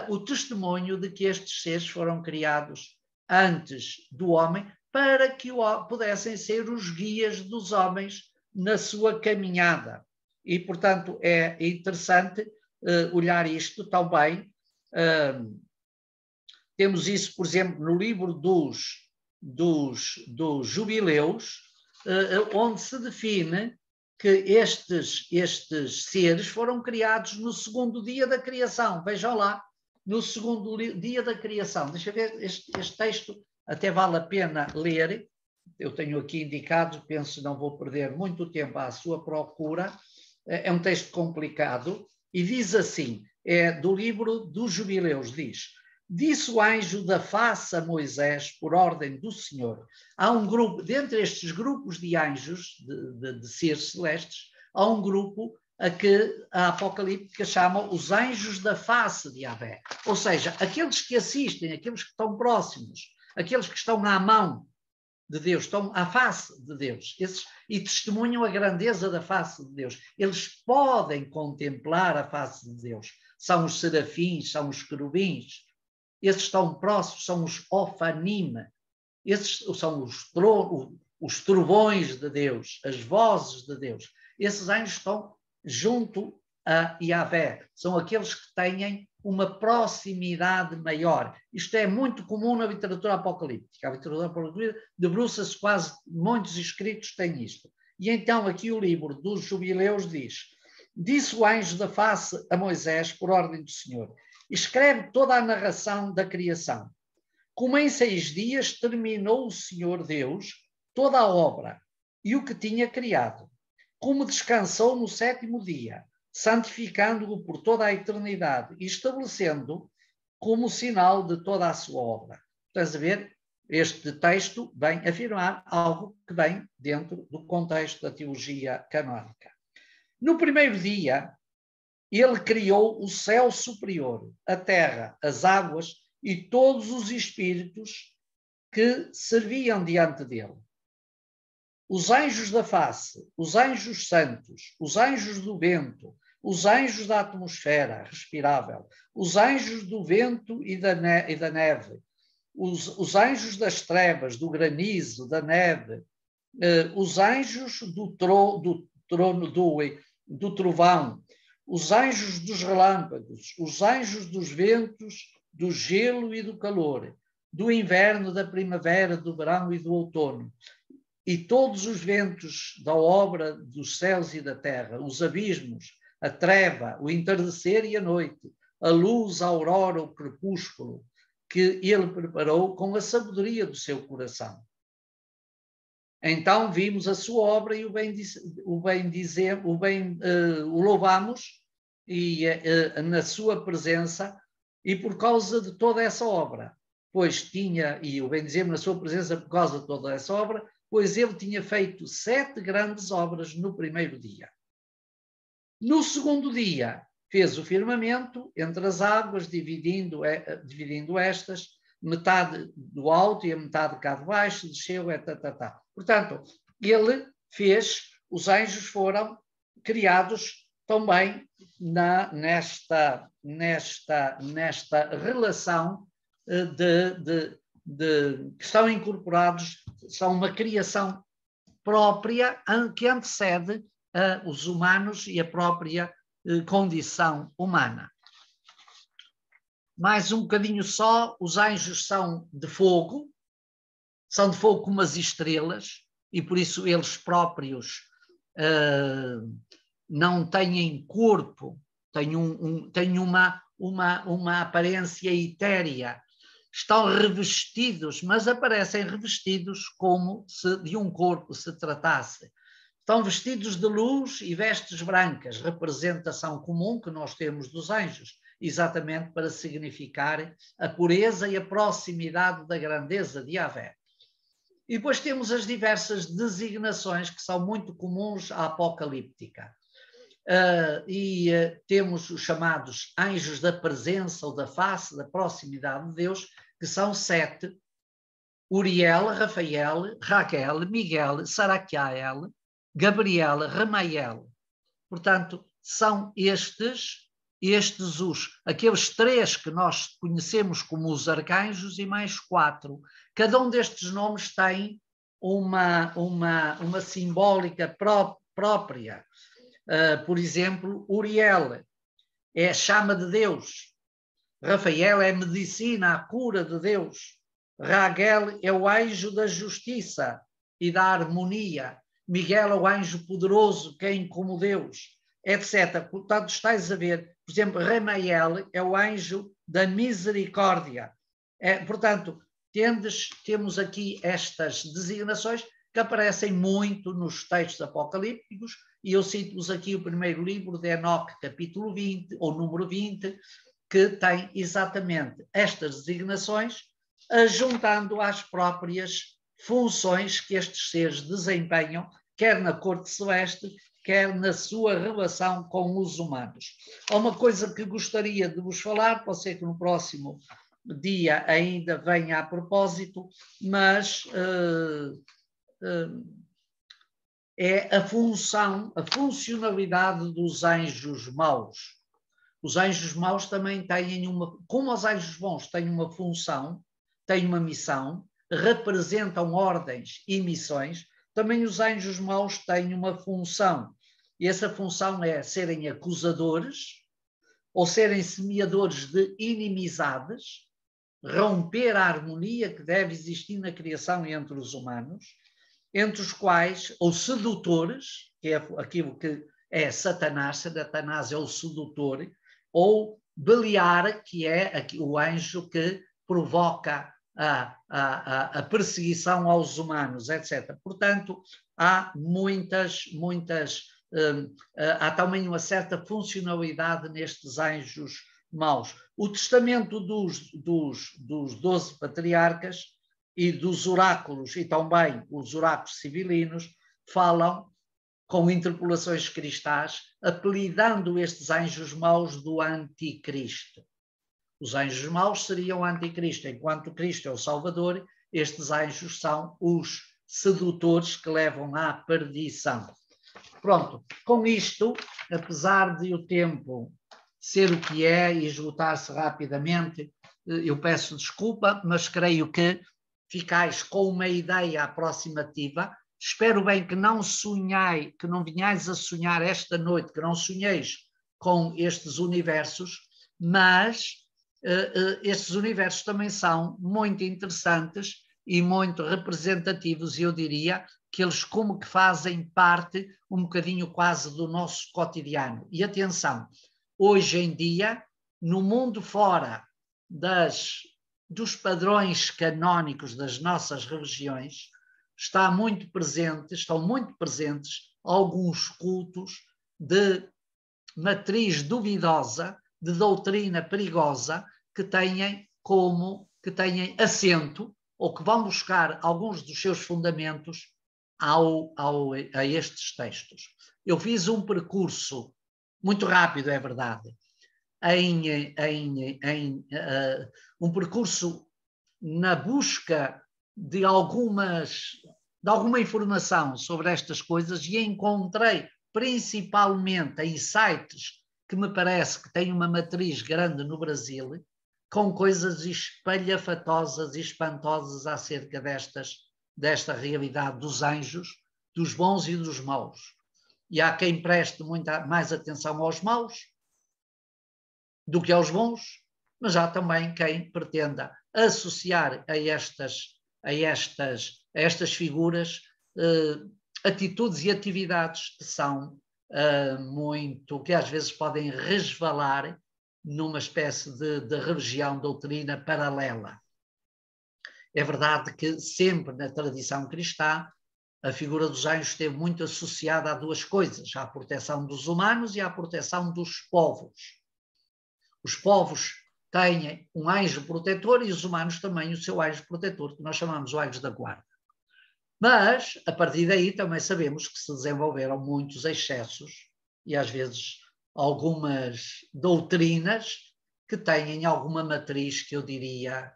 o testemunho de que estes seres foram criados antes do homem para que pudessem ser os guias dos homens na sua caminhada. E, portanto, é interessante olhar isto também. Temos isso, por exemplo, no livro dos Jubileus, onde se define que estes seres foram criados no segundo dia da criação. Vejam lá, no segundo dia da criação. Deixa eu ver, este texto até vale a pena ler. Eu tenho aqui indicado, penso que não vou perder muito tempo à sua procura. É um texto complicado e diz assim, é do livro dos Jubileus, diz: disse o anjo da face a Moisés por ordem do Senhor. Há um grupo, dentre estes grupos de anjos, de seres celestes, há um grupo a que a Apocalíptica chama os anjos da face de Yahvé. Ou seja, aqueles que assistem, aqueles que estão próximos, aqueles que estão à mão de Deus, estão à face de Deus, e testemunham a grandeza da face de Deus. Eles podem contemplar a face de Deus. São os serafins, são os querubins. Esses estão próximos, são os ofanim. Esses são os trovões de Deus, as vozes de Deus. Esses anjos estão junto a Yahvé. São aqueles que têm uma proximidade maior. Isto é muito comum na literatura apocalíptica. A literatura apocalíptica debruça-se quase, muitos escritos têm isto. E então aqui o livro dos Jubileus diz: disse o anjo da face a Moisés, por ordem do Senhor, escreve toda a narração da criação. Como em 6 dias terminou o Senhor Deus toda a obra e o que tinha criado. Como descansou no 7º dia, santificando-o por toda a eternidade e estabelecendo como sinal de toda a sua obra. Estás a ver? Este texto vem afirmar algo que vem dentro do contexto da teologia canónica. No primeiro dia, ele criou o céu superior, a terra, as águas e todos os espíritos que serviam diante dele. Os anjos da face, os anjos santos, os anjos do vento, os anjos da atmosfera respirável, os anjos do vento e da neve, os anjos das trevas, do granizo, da neve, os anjos do trovão, os anjos dos relâmpagos, os anjos dos ventos, do gelo e do calor, do inverno, da primavera, do verão e do outono, e todos os ventos da obra dos céus e da terra, os abismos, a treva, o entardecer e a noite, a luz, a aurora, o crepúsculo, que ele preparou com a sabedoria do seu coração. Então vimos a sua obra e o louvamos e na sua presença, e por causa de toda essa obra, pois tinha, e o bendizemos na sua presença por causa de toda essa obra, pois ele tinha feito 7 grandes obras no primeiro dia. No segundo dia, fez o firmamento entre as águas, dividindo estas, metade do alto e a metade cá de baixo, desceu, Portanto, ele fez, os anjos foram criados também nesta relação que estão incorporados, são uma criação própria que antecede os humanos e a própria condição humana. Mais um bocadinho só, os anjos são de fogo como as estrelas, e por isso eles próprios não têm corpo, têm uma aparência etérea, estão revestidos, mas aparecem revestidos como se de um corpo se tratasse. Estão vestidos de luz e vestes brancas, representação comum que nós temos dos anjos, exatamente para significar a pureza e a proximidade da grandeza de Yahvé. E depois temos as diversas designações que são muito comuns à apocalíptica. Temos os chamados anjos da presença ou da face, da proximidade de Deus, que são 7. Uriel, Rafael, Raquel, Miguel, Saraquiel, Gabriel, Ramael. Portanto, são aqueles 3 que nós conhecemos como os arcanjos e mais 4. Cada um destes nomes tem uma simbólica própria. Por exemplo, Uriel é a chama de Deus. Rafael é a medicina, a cura de Deus. Raguel é o anjo da justiça e da harmonia. Miguel é o anjo poderoso, quem como Deus, etc. Portanto, estás a ver, por exemplo, Ramael é o anjo da misericórdia. Portanto, temos aqui estas designações que aparecem muito nos textos apocalípticos, e eu cito-vos aqui o primeiro livro de Enoque, capítulo 20, ou número 20, que tem exatamente estas designações, juntando às próprias funções que estes seres desempenham, quer na corte celeste, quer na sua relação com os humanos. Há uma coisa que gostaria de vos falar, pode ser que no próximo dia ainda venha a propósito, mas é a funcionalidade dos anjos maus. Os anjos maus também têm como os anjos bons têm uma função, têm uma missão, representam ordens e missões, também os anjos maus têm uma função. E essa função é serem acusadores ou serem semeadores de inimizades, romper a harmonia que deve existir na criação entre os humanos, entre os quais, ou sedutores, que é aquilo que é Satanás é o sedutor, ou Beliar, que é o anjo que provoca a perseguição aos humanos, etc. Portanto, há há também uma certa funcionalidade nestes anjos maus. O testamento dos 12 patriarcas e dos oráculos, e também os oráculos civilinos, falam com interpolações cristãs, apelidando estes anjos maus do anticristo. Os anjos maus seriam o anticristo, enquanto Cristo é o Salvador, estes anjos são os sedutores que levam à perdição. Pronto, com isto, apesar de o tempo ser o que é e esgotar-se rapidamente, eu peço desculpa, mas creio que ficais com uma ideia aproximativa. Espero bem que não venhais a sonhar esta noite, que não sonheis com estes universos, mas estes universos também são muito interessantes e muito representativos, e eu diria que eles como que fazem parte um bocadinho quase do nosso cotidiano. E atenção, hoje em dia, no mundo fora dos padrões canónicos das nossas religiões, estão muito presentes alguns cultos de matriz duvidosa, de doutrina perigosa, que têm assento ou que vão buscar alguns dos seus fundamentos a estes textos. Eu fiz um percurso muito rápido, é verdade, um percurso na busca de alguma informação sobre estas coisas, e encontrei principalmente em sites que me parece que têm uma matriz grande no Brasil, com coisas espalhafatosas e espantosas acerca desta realidade dos anjos, dos bons e dos maus. E há quem preste muita mais atenção aos maus do que aos bons, mas há também quem pretenda associar a estas figuras atitudes e atividades que são que às vezes podem resvalar numa espécie de religião, doutrina paralela. É verdade que sempre na tradição cristã a figura dos anjos esteve muito associada a duas coisas: à proteção dos humanos e à proteção dos povos. Os povos têm um anjo protetor e os humanos também o seu anjo protetor, que nós chamamos o anjo da guarda. Mas, a partir daí, também sabemos que se desenvolveram muitos excessos e, às vezes, algumas doutrinas que têm alguma matriz que eu diria,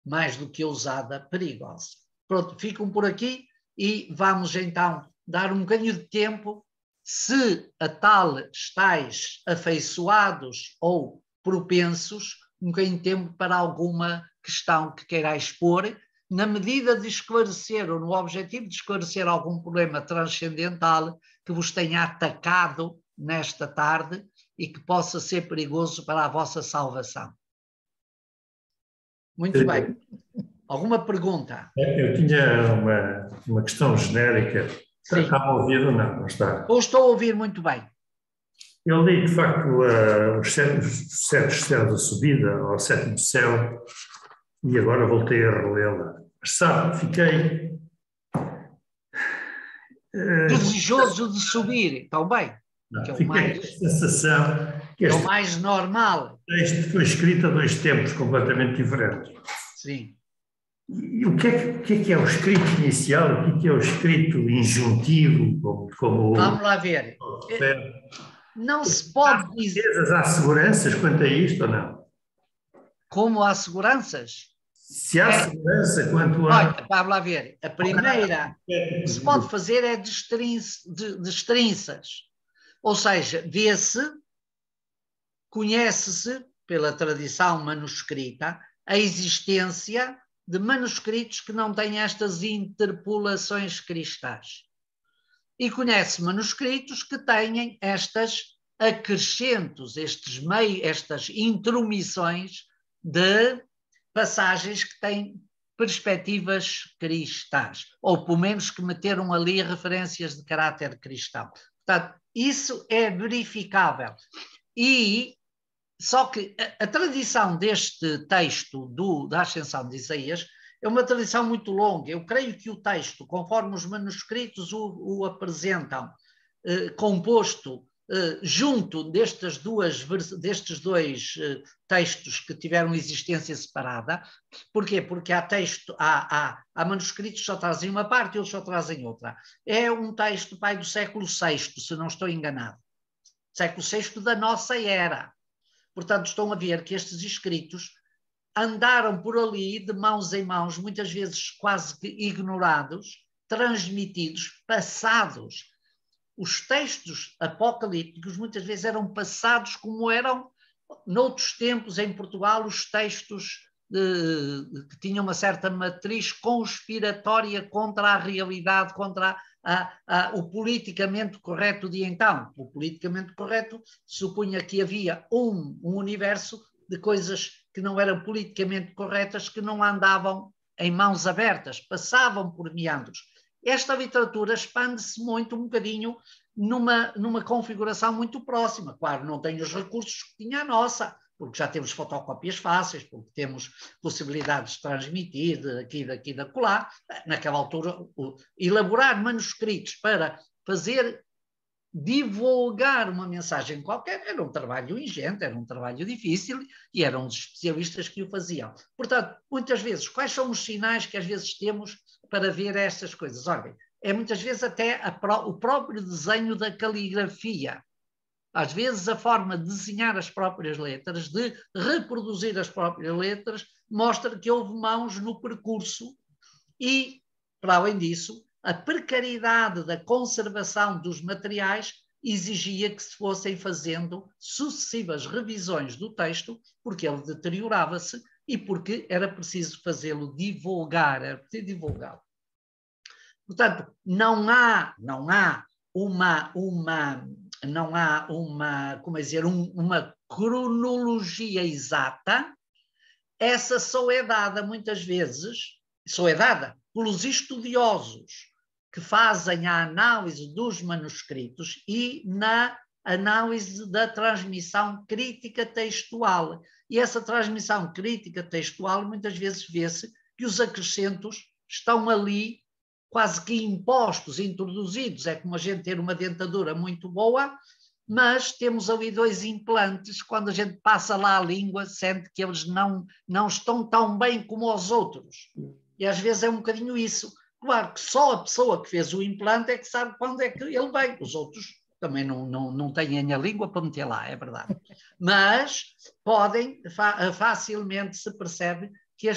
mais do que ousada, perigosa. Pronto, ficam por aqui e vamos então dar um bocadinho de tempo, se a tal estáis afeiçoados ou propensos, um bocadinho de tempo para alguma questão que queirais expor, na medida de esclarecer, ou no objetivo de esclarecer algum problema transcendental que vos tenha atacado nesta tarde e que possa ser perigoso para a vossa salvação. Muito bem. Alguma pergunta? Eu tinha uma questão genérica. Está a ouvir ou não? Não está? Eu estou a ouvir muito bem. Eu li, de facto, os sete céus da subida, ao sétimo céu, e agora voltei a relê-la. Mas sabe, fiquei desejoso de subir, estão bem? Fiquei com a sensação que é o mais normal. Este foi escrito a dois tempos completamente diferentes. Sim. E o que é o escrito inicial? O que é o escrito injuntivo? Vamos lá ver. Não se pode dizer. Há seguranças quanto a isto ou não? Como há seguranças? Se há segurança quanto a... Olha, vamos lá ver. A primeira que se pode fazer é destrinças. Ou seja, vê-se, conhece-se, pela tradição manuscrita, a existência de manuscritos que não têm estas interpolações cristãs. E conhece manuscritos que têm estas acrescentos, estas intromissões de passagens que têm perspectivas cristãs, ou pelo menos que meteram ali referências de caráter cristão. Portanto, isso é verificável. E só que a tradição deste texto da Ascensão de Isaías é uma tradição muito longa. Eu creio que o texto, conforme os manuscritos o apresentam, composto junto destes dois textos que tiveram existência separada. Porquê? Porque há manuscritos que só trazem uma parte e outros só trazem outra. É um texto, pai, do século VI, se não estou enganado. Século VI da nossa era. Portanto, estão a ver que estes escritos andaram por ali de mãos em mãos, muitas vezes quase que ignorados, transmitidos, passados. Os textos apocalípticos muitas vezes eram passados como eram noutros tempos em Portugal os textos que tinham uma certa matriz conspiratória contra a realidade, contra o politicamente correto de então. O politicamente correto supunha que havia um universo de coisas que não eram politicamente corretas, que não andavam em mãos abertas, passavam por meandros. Esta literatura expande-se muito, um bocadinho, numa configuração muito próxima. Claro, não tem os recursos que tinha a nossa, porque já temos fotocópias fáceis, porque temos possibilidades de transmitir daqui, da acolá. Naquela altura, elaborar manuscritos para fazer divulgar uma mensagem qualquer era um trabalho ingente, era um trabalho difícil e eram os especialistas que o faziam. Portanto, muitas vezes, quais são os sinais que às vezes temos para ver estas coisas? Olha, é muitas vezes até o próprio desenho da caligrafia. Às vezes a forma de desenhar as próprias letras, de reproduzir as próprias letras, mostra que houve mãos no percurso e, para além disso, a precariedade da conservação dos materiais exigia que se fossem fazendo sucessivas revisões do texto, porque ele deteriorava-se e porque era preciso fazê-lo divulgar, era preciso divulgá-lo. Portanto, não há uma cronologia exata. Essa só é dada muitas vezes, pelos estudiosos que fazem a análise dos manuscritos e na análise da transmissão crítica textual. E essa transmissão crítica textual, muitas vezes vê-se que os acrescentos estão ali quase que impostos, introduzidos. É como a gente ter uma dentadura muito boa, mas temos ali dois implantes, quando a gente passa lá a língua, sente que eles não estão tão bem como os outros. E às vezes é um bocadinho isso. Claro que só a pessoa que fez o implante é que sabe quando é que ele vem. Os outros também não têm a língua para meter lá, é verdade. Mas facilmente se percebe que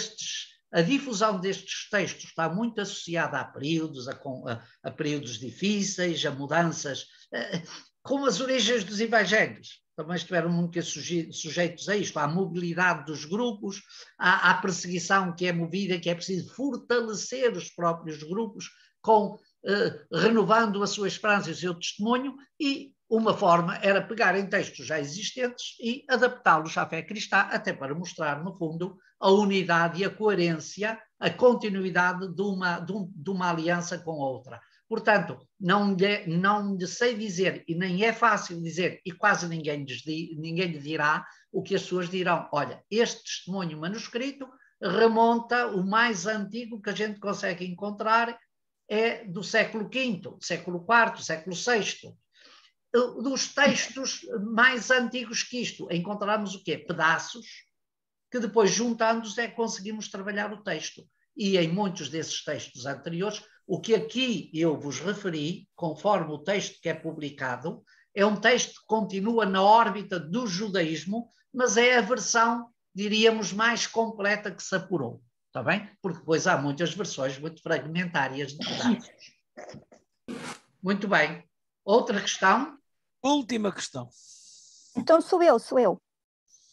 a difusão destes textos está muito associada a períodos, a períodos difíceis, a mudanças, como as origens dos evangelhos. Também estiveram muito sujeitos a isto, à mobilidade dos grupos, à perseguição que é movida, que é preciso fortalecer os próprios grupos, renovando a sua esperança e o seu testemunho, e uma forma era pegar em textos já existentes e adaptá-los à fé cristã, até para mostrar, no fundo, a unidade e a coerência, a continuidade de uma aliança com outra. Portanto, não lhe sei dizer, e nem é fácil dizer, e quase ninguém lhe dirá, o que as pessoas dirão. Olha, este testemunho manuscrito remonta, o mais antigo que a gente consegue encontrar é do século V, do século IV, século VI. Dos textos mais antigos que isto, encontramos o quê? Pedaços, que depois, juntando-os, é que conseguimos trabalhar o texto. E em muitos desses textos anteriores, o que aqui eu vos referi, conforme o texto que é publicado, é um texto que continua na órbita do judaísmo, mas é a versão diríamos, mais completa que se apurou. Está bem? Porque depois há muitas versões muito fragmentárias de pedaços. Muito bem. Outra questão? Última questão. Então sou eu.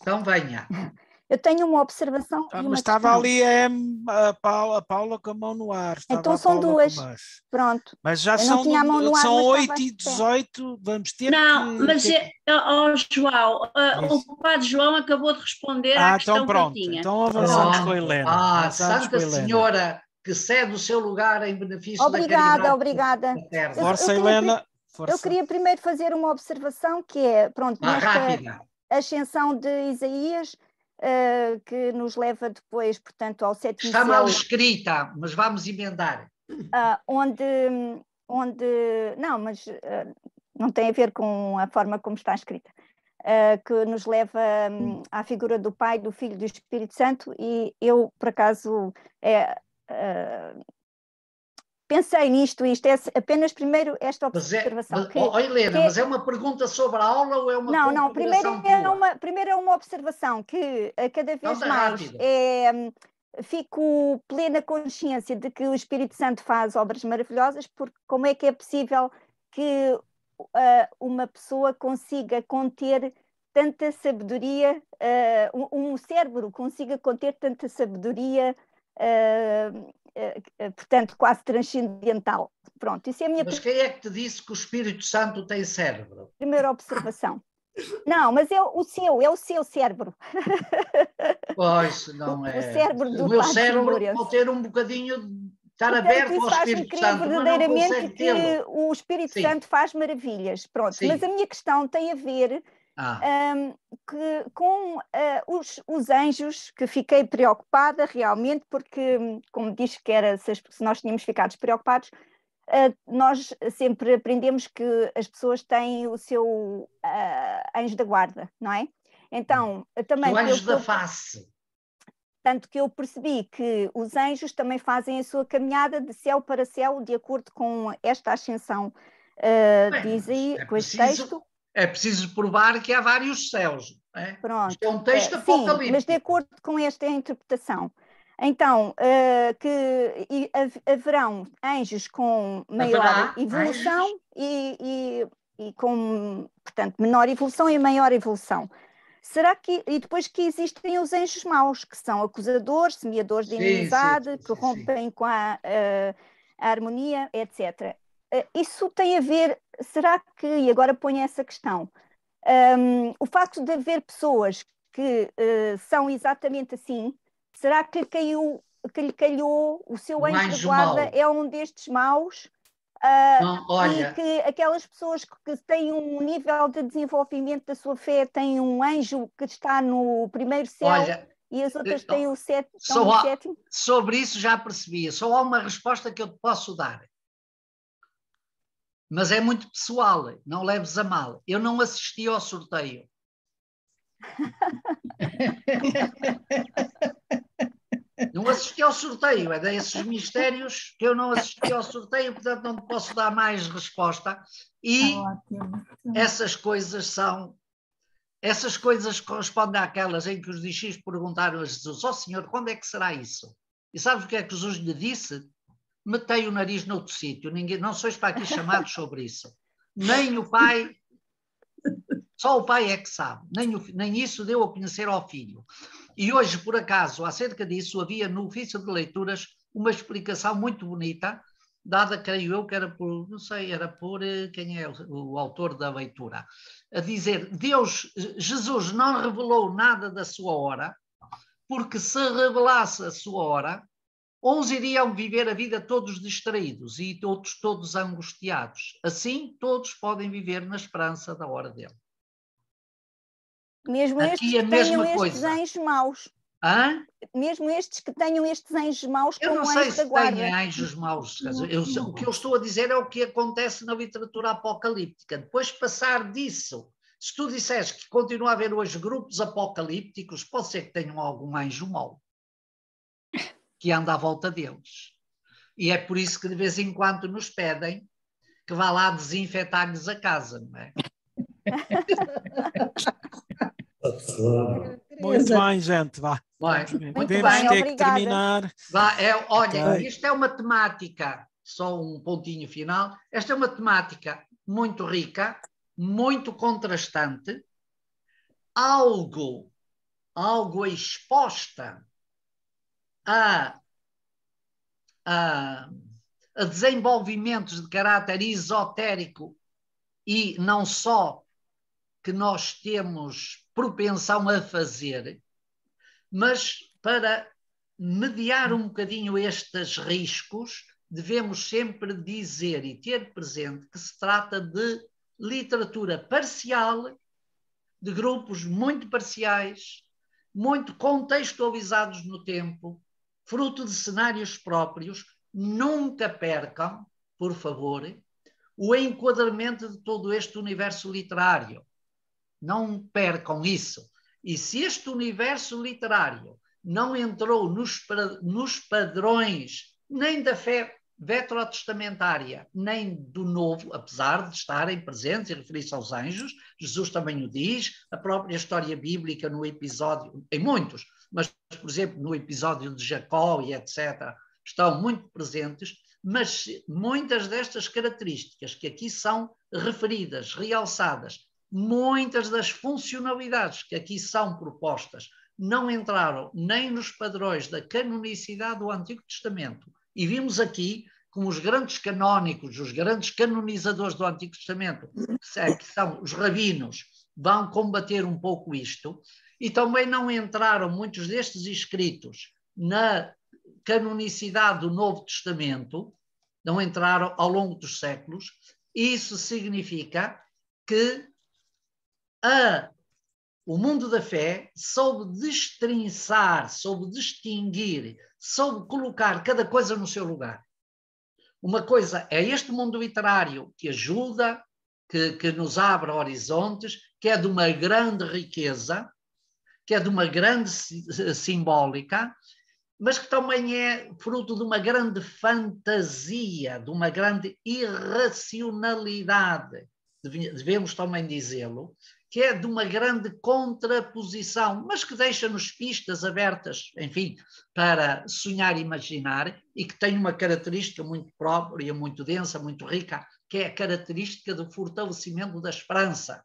Então venha. Eu tenho uma observação e uma Mas estava questão. ali a Paula com a mão no ar. Estava Então a são Paula duas. com mais. Pronto. Mas já Eu não tinha a mão no ar, são mas 8 estava à e espera. 18. Vamos ter Não, que... mas, João, Isso. o padre João acabou de responder à questão então pronto. que eu tinha. Então avançamos com a Helena. Avançamos Santa com a Helena. Senhora que cede o seu lugar em benefício da Obrigada, caridade. obrigada. da terra. Força, Helena. Força. Eu queria primeiro fazer uma observação que é, pronto, nesta Rápida. ascensão de Isaías, que nos leva depois, portanto, ao sétimo Está mal céu, escrita, mas vamos emendar. onde não, mas não tem a ver com a forma como está escrita, que nos leva à figura do Pai, do Filho e do Espírito Santo, e eu, por acaso, pensei nisto, isto é apenas primeiro esta observação. Helena, mas é uma pergunta sobre a aula ou é uma Não, consideração primeiro é uma observação que cada vez Então, mais rápido. fico plena consciência de que o Espírito Santo faz obras maravilhosas, porque como é que é possível que uma pessoa consiga conter tanta sabedoria, um cérebro consiga conter tanta sabedoria, portanto, quase transcendental. Pronto, isso é a minha Mas quem é que te disse que o Espírito Santo tem cérebro? primeira observação. Não, mas é o seu cérebro. Pois, não é. O cérebro do O meu Padre cérebro Lourenço. pode ter um bocadinho de estar Portanto, aberto isso ao faz-me Espírito crer Santo, mas não verdadeiramente consegue que tê-lo. o Espírito Sim. Santo faz maravilhas. Pronto, Sim. mas a minha questão tem a ver com os anjos, que fiquei preocupada realmente, porque, como diz que era, se nós tínhamos ficado preocupados, nós sempre aprendemos que as pessoas têm o seu anjo da guarda, não é? Então, também... O anjo da face. Tanto que eu percebi que os anjos também fazem a sua caminhada de céu para céu, de acordo com esta ascensão, diz aí, com este texto. É preciso provar que há vários céus. É? Pronto. Isto é um texto Sim, apocalíptico. mas de acordo com esta interpretação. Então, que haverão anjos com maior evolução e com, portanto, menor evolução e maior evolução. Será que, e depois que existem os anjos maus, que são acusadores, semeadores de inimizade, que rompem com a harmonia, etc. Isso tem a ver, será que, e agora ponho essa questão, o facto de haver pessoas que são exatamente assim, será que lhe calhou o seu anjo de guarda é um destes maus? Não, olha, e que aquelas pessoas que têm um nível de desenvolvimento da sua fé têm um anjo que está no primeiro céu, olha, e as outras têm o sétimo. Sobre isso já percebi. Só há uma resposta que eu te posso dar. Mas é muito pessoal, não leves a mal. Eu não assisti ao sorteio. Não assisti ao sorteio, é desses mistérios que eu não assisti ao sorteio, portanto não te posso dar mais resposta. E essas coisas correspondem àquelas em que os discípulos perguntaram a Jesus: ó Senhor, quando é que será isso? E sabes o que é que Jesus lhe disse? Metei o nariz noutro sítio, não sois para aqui chamados sobre isso. Nem o Pai, só o Pai é que sabe, nem isso deu a conhecer ao Filho. E hoje, por acaso, acerca disso, havia no ofício de leituras uma explicação muito bonita, dada, creio eu, que era por, não sei, era por quem é o autor da leitura, a dizer: Jesus não revelou nada da sua hora, porque se revelasse a sua hora, uns iriam viver a vida todos distraídos e outros todos angustiados. Assim, todos podem viver na esperança da hora dele. Mesmo estes que tenham estes anjos maus. Hã? Mesmo estes que tenham estes anjos maus como anjos da guarda. Eu não sei se têm anjos maus. O que eu estou a dizer é o que acontece na literatura apocalíptica. Depois de passar disso, se tu disseres que continua a haver hoje grupos apocalípticos, pode ser que tenham algum anjo mau que anda à volta deles. E é por isso que de vez em quando nos pedem que vá lá desinfetar-lhes a casa, não é? Muito bem, gente, vá. Muito Podemos bem, ter que terminar. Vá, olha, Ok. isto é uma temática, só um pontinho final, esta é uma temática muito rica, muito contrastante, algo exposta a desenvolvimentos de caráter esotérico e não só que nós temos propensão a fazer, mas para mediar um bocadinho estes riscos, devemos sempre dizer e ter presente que se trata de literatura parcial, de grupos muito parciais, muito contextualizados no tempo, fruto de cenários próprios. Nunca percam, por favor, o enquadramento de todo este universo literário. Não percam isso. E se este universo literário não entrou nos padrões nem da fé veterotestamentária, nem do novo, apesar de estarem presentes e referir-se aos anjos, Jesus também o diz, a própria história bíblica no episódio, em muitos, mas, por exemplo, no episódio de Jacó e etc., estão muito presentes, mas muitas destas características que aqui são referidas, realçadas, muitas das funcionalidades que aqui são propostas não entraram nem nos padrões da canonicidade do Antigo Testamento. E vimos aqui como os grandes canónicos, os grandes canonizadores do Antigo Testamento, que são os rabinos, vão combater um pouco isto, e também não entraram muitos destes escritos na canonicidade do Novo Testamento, não entraram ao longo dos séculos. Isso significa que o mundo da fé soube destrinçar, soube distinguir, soube colocar cada coisa no seu lugar. Uma coisa é este mundo literário que ajuda, que nos abre horizontes, que é de uma grande riqueza, que é de uma grande simbólica, mas que também é fruto de uma grande fantasia, de uma grande irracionalidade, devemos também dizê-lo, que é de uma grande contraposição, mas que deixa-nos pistas abertas, enfim, para sonhar e imaginar, e que tem uma característica muito própria, muito densa, muito rica, que é a característica do fortalecimento da esperança.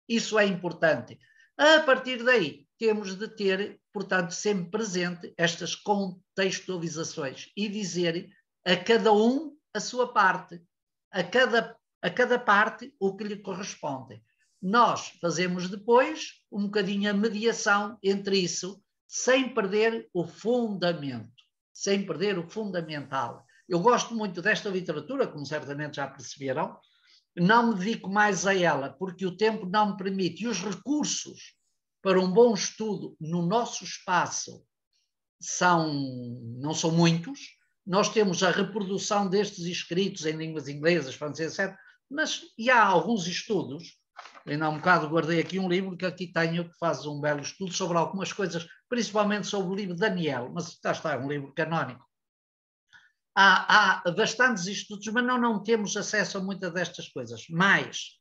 Isso é importante. A partir daí, temos de ter, portanto, sempre presente estas contextualizações e dizer a cada um a sua parte, a cada parte o que lhe corresponde. Nós fazemos depois um bocadinho a mediação entre isso, sem perder o fundamento, sem perder o fundamental. Eu gosto muito desta literatura, como certamente já perceberam, não me dedico mais a ela, porque o tempo não me permite, e os recursos para um bom estudo no nosso espaço não são muitos. Nós temos a reprodução destes escritos em línguas inglesas, francesas, etc., mas há alguns estudos. Ainda há um bocado guardei aqui um livro que aqui tenho, que faz um belo estudo sobre algumas coisas, principalmente sobre o livro de Daniel, mas está, é um livro canónico. Há bastantes estudos, mas não temos acesso a muitas destas coisas. Mas,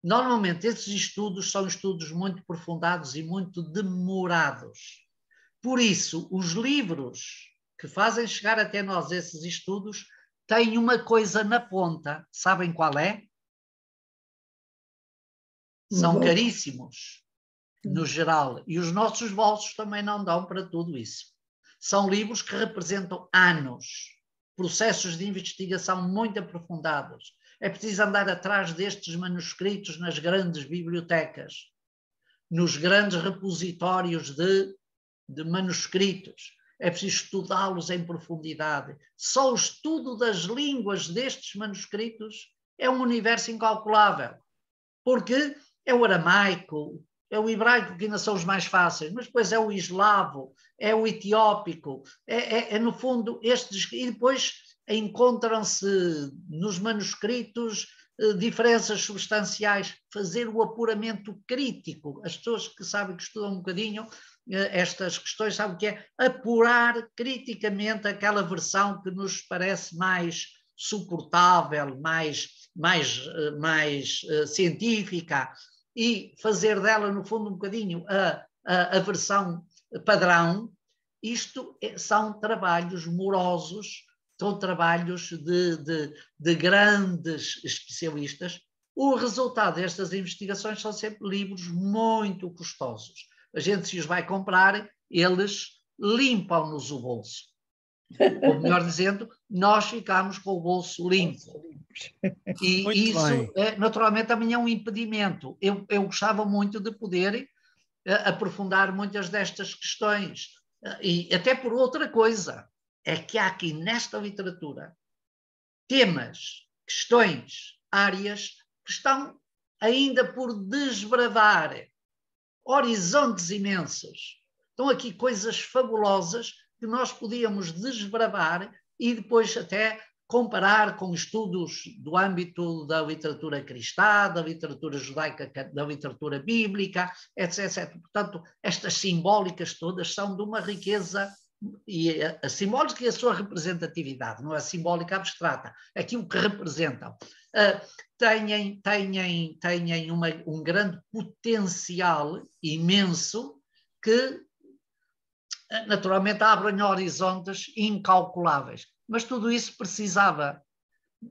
normalmente, esses estudos são estudos muito aprofundados e muito demorados. Por isso, os livros que fazem chegar até nós esses estudos têm uma coisa na ponta. Sabem qual é? São caríssimos, no geral, e os nossos bolsos também não dão para tudo isso. São livros que representam anos, processos de investigação muito aprofundados. É preciso andar atrás destes manuscritos nas grandes bibliotecas, nos grandes repositórios de manuscritos. É preciso estudá-los em profundidade. Só o estudo das línguas destes manuscritos é um universo incalculável, porque é o aramaico, é o hebraico, que ainda são os mais fáceis, mas depois é o eslavo, é o etiópico, no fundo estes, e depois encontram-se nos manuscritos diferenças substanciais. Fazer o apuramento crítico, as pessoas que sabem, que estudam um bocadinho estas questões, sabem que é apurar criticamente aquela versão que nos parece mais suportável, mais científica, e fazer dela, no fundo, um bocadinho a versão padrão. Isto são trabalhos morosos, são trabalhos de grandes especialistas. O resultado destas investigações são sempre livros muito custosos. A gente, se os vai comprar, eles limpam-nos o bolso. Ou melhor dizendo, nós ficamos com o bolso limpo. E muito isso, naturalmente, também é um impedimento. Eu gostava muito de poder aprofundar muitas destas questões. E até por outra coisa, é que há aqui nesta literatura temas, questões, áreas que estão ainda por desbravar, horizontes imensos. Estão aqui coisas fabulosas que nós podíamos desbravar e depois até comparar com estudos do âmbito da literatura cristã, da literatura judaica, da literatura bíblica, etc. Portanto, estas simbólicas todas são de uma riqueza, e a simbólica e a sua representatividade, não é a simbólica abstrata, aquilo que representam, têm um grande potencial imenso que naturalmente abrem horizontes incalculáveis. Mas tudo isso precisava.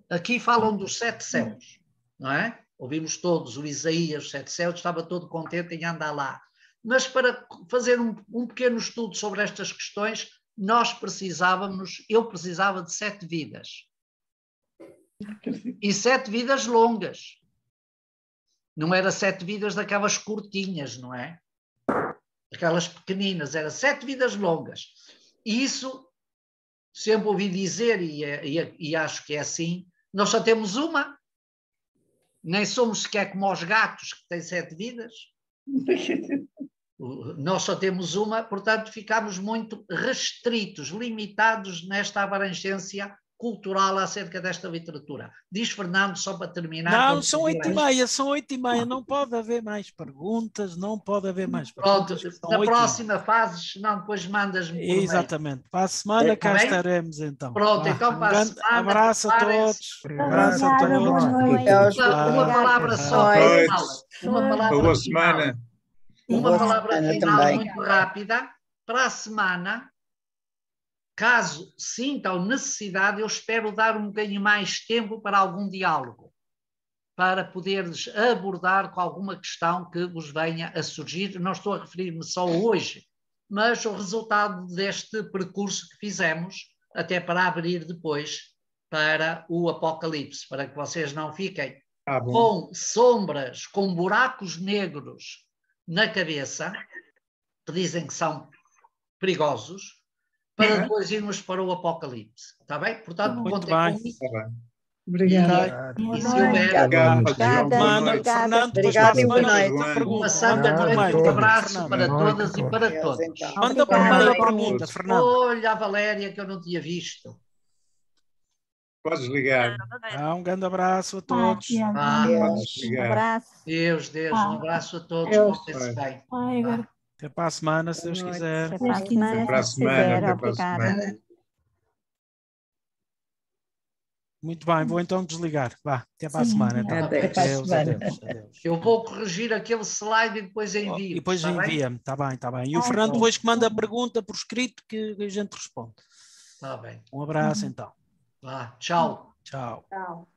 Aqui falam dos 7 céus, não é? Ouvimos todos o Isaías, os 7 céus, estava todo contente em andar lá. Mas para fazer um pequeno estudo sobre estas questões, eu precisava de 7 vidas. E 7 vidas longas. Não era 7 vidas daquelas curtinhas, não é? Aquelas pequeninas, era 7 vidas longas. E isso, sempre ouvi dizer, e acho que é assim, nós só temos uma. Nem somos sequer como os gatos que têm 7 vidas. Nós só temos uma, portanto ficamos muito restritos, limitados nesta abrangência cultural acerca desta literatura. Diz Fernando, só para terminar... Não, são 8h30, não pode haver mais perguntas, não pode haver mais perguntas. Pronto, na próxima fase, senão depois mandas-me por mail. Exatamente, para a semana cá estaremos então. Pronto, então para a semana... Abraço a todos. Abraço a todos. Uma palavra só para final. Uma palavra final. Uma palavra final muito rápida. Para a semana, caso sintam necessidade, eu espero dar um bocadinho mais tempo para algum diálogo, para poderes abordar com alguma questão que vos venha a surgir. Não estou a referir-me só hoje, mas o resultado deste percurso que fizemos, até para abrir depois para o Apocalipse, para que vocês não fiquem com sombras, com buracos negros na cabeça, que dizem que são perigosos, para depois irmos para o Apocalipse. Está bem? Portanto, muito contem bem. comigo. Obrigada. E se houver... Obrigada e boa noite. Uma santa noite, um abraço para todas e para todos. Manda por mail a pergunta, Fernando. Olha a Valéria, que eu não tinha visto. Podes ligar. Um grande abraço a todos. Um abraço. Deus, um abraço a todos. Portem-se bem. Até para a semana, se Deus quiser. Até para a semana, se Deus quiser. Obrigada. Muito bem, vou então desligar. Vá, até para a semana. Então. Adeus. Eu vou corrigir aquele slide e depois envio. E depois envia-me, está bem, está bem. E o Fernando depois que manda a pergunta por escrito que a gente responde. Está bem. Um abraço então. Vá, tchau. Tchau. Tchau.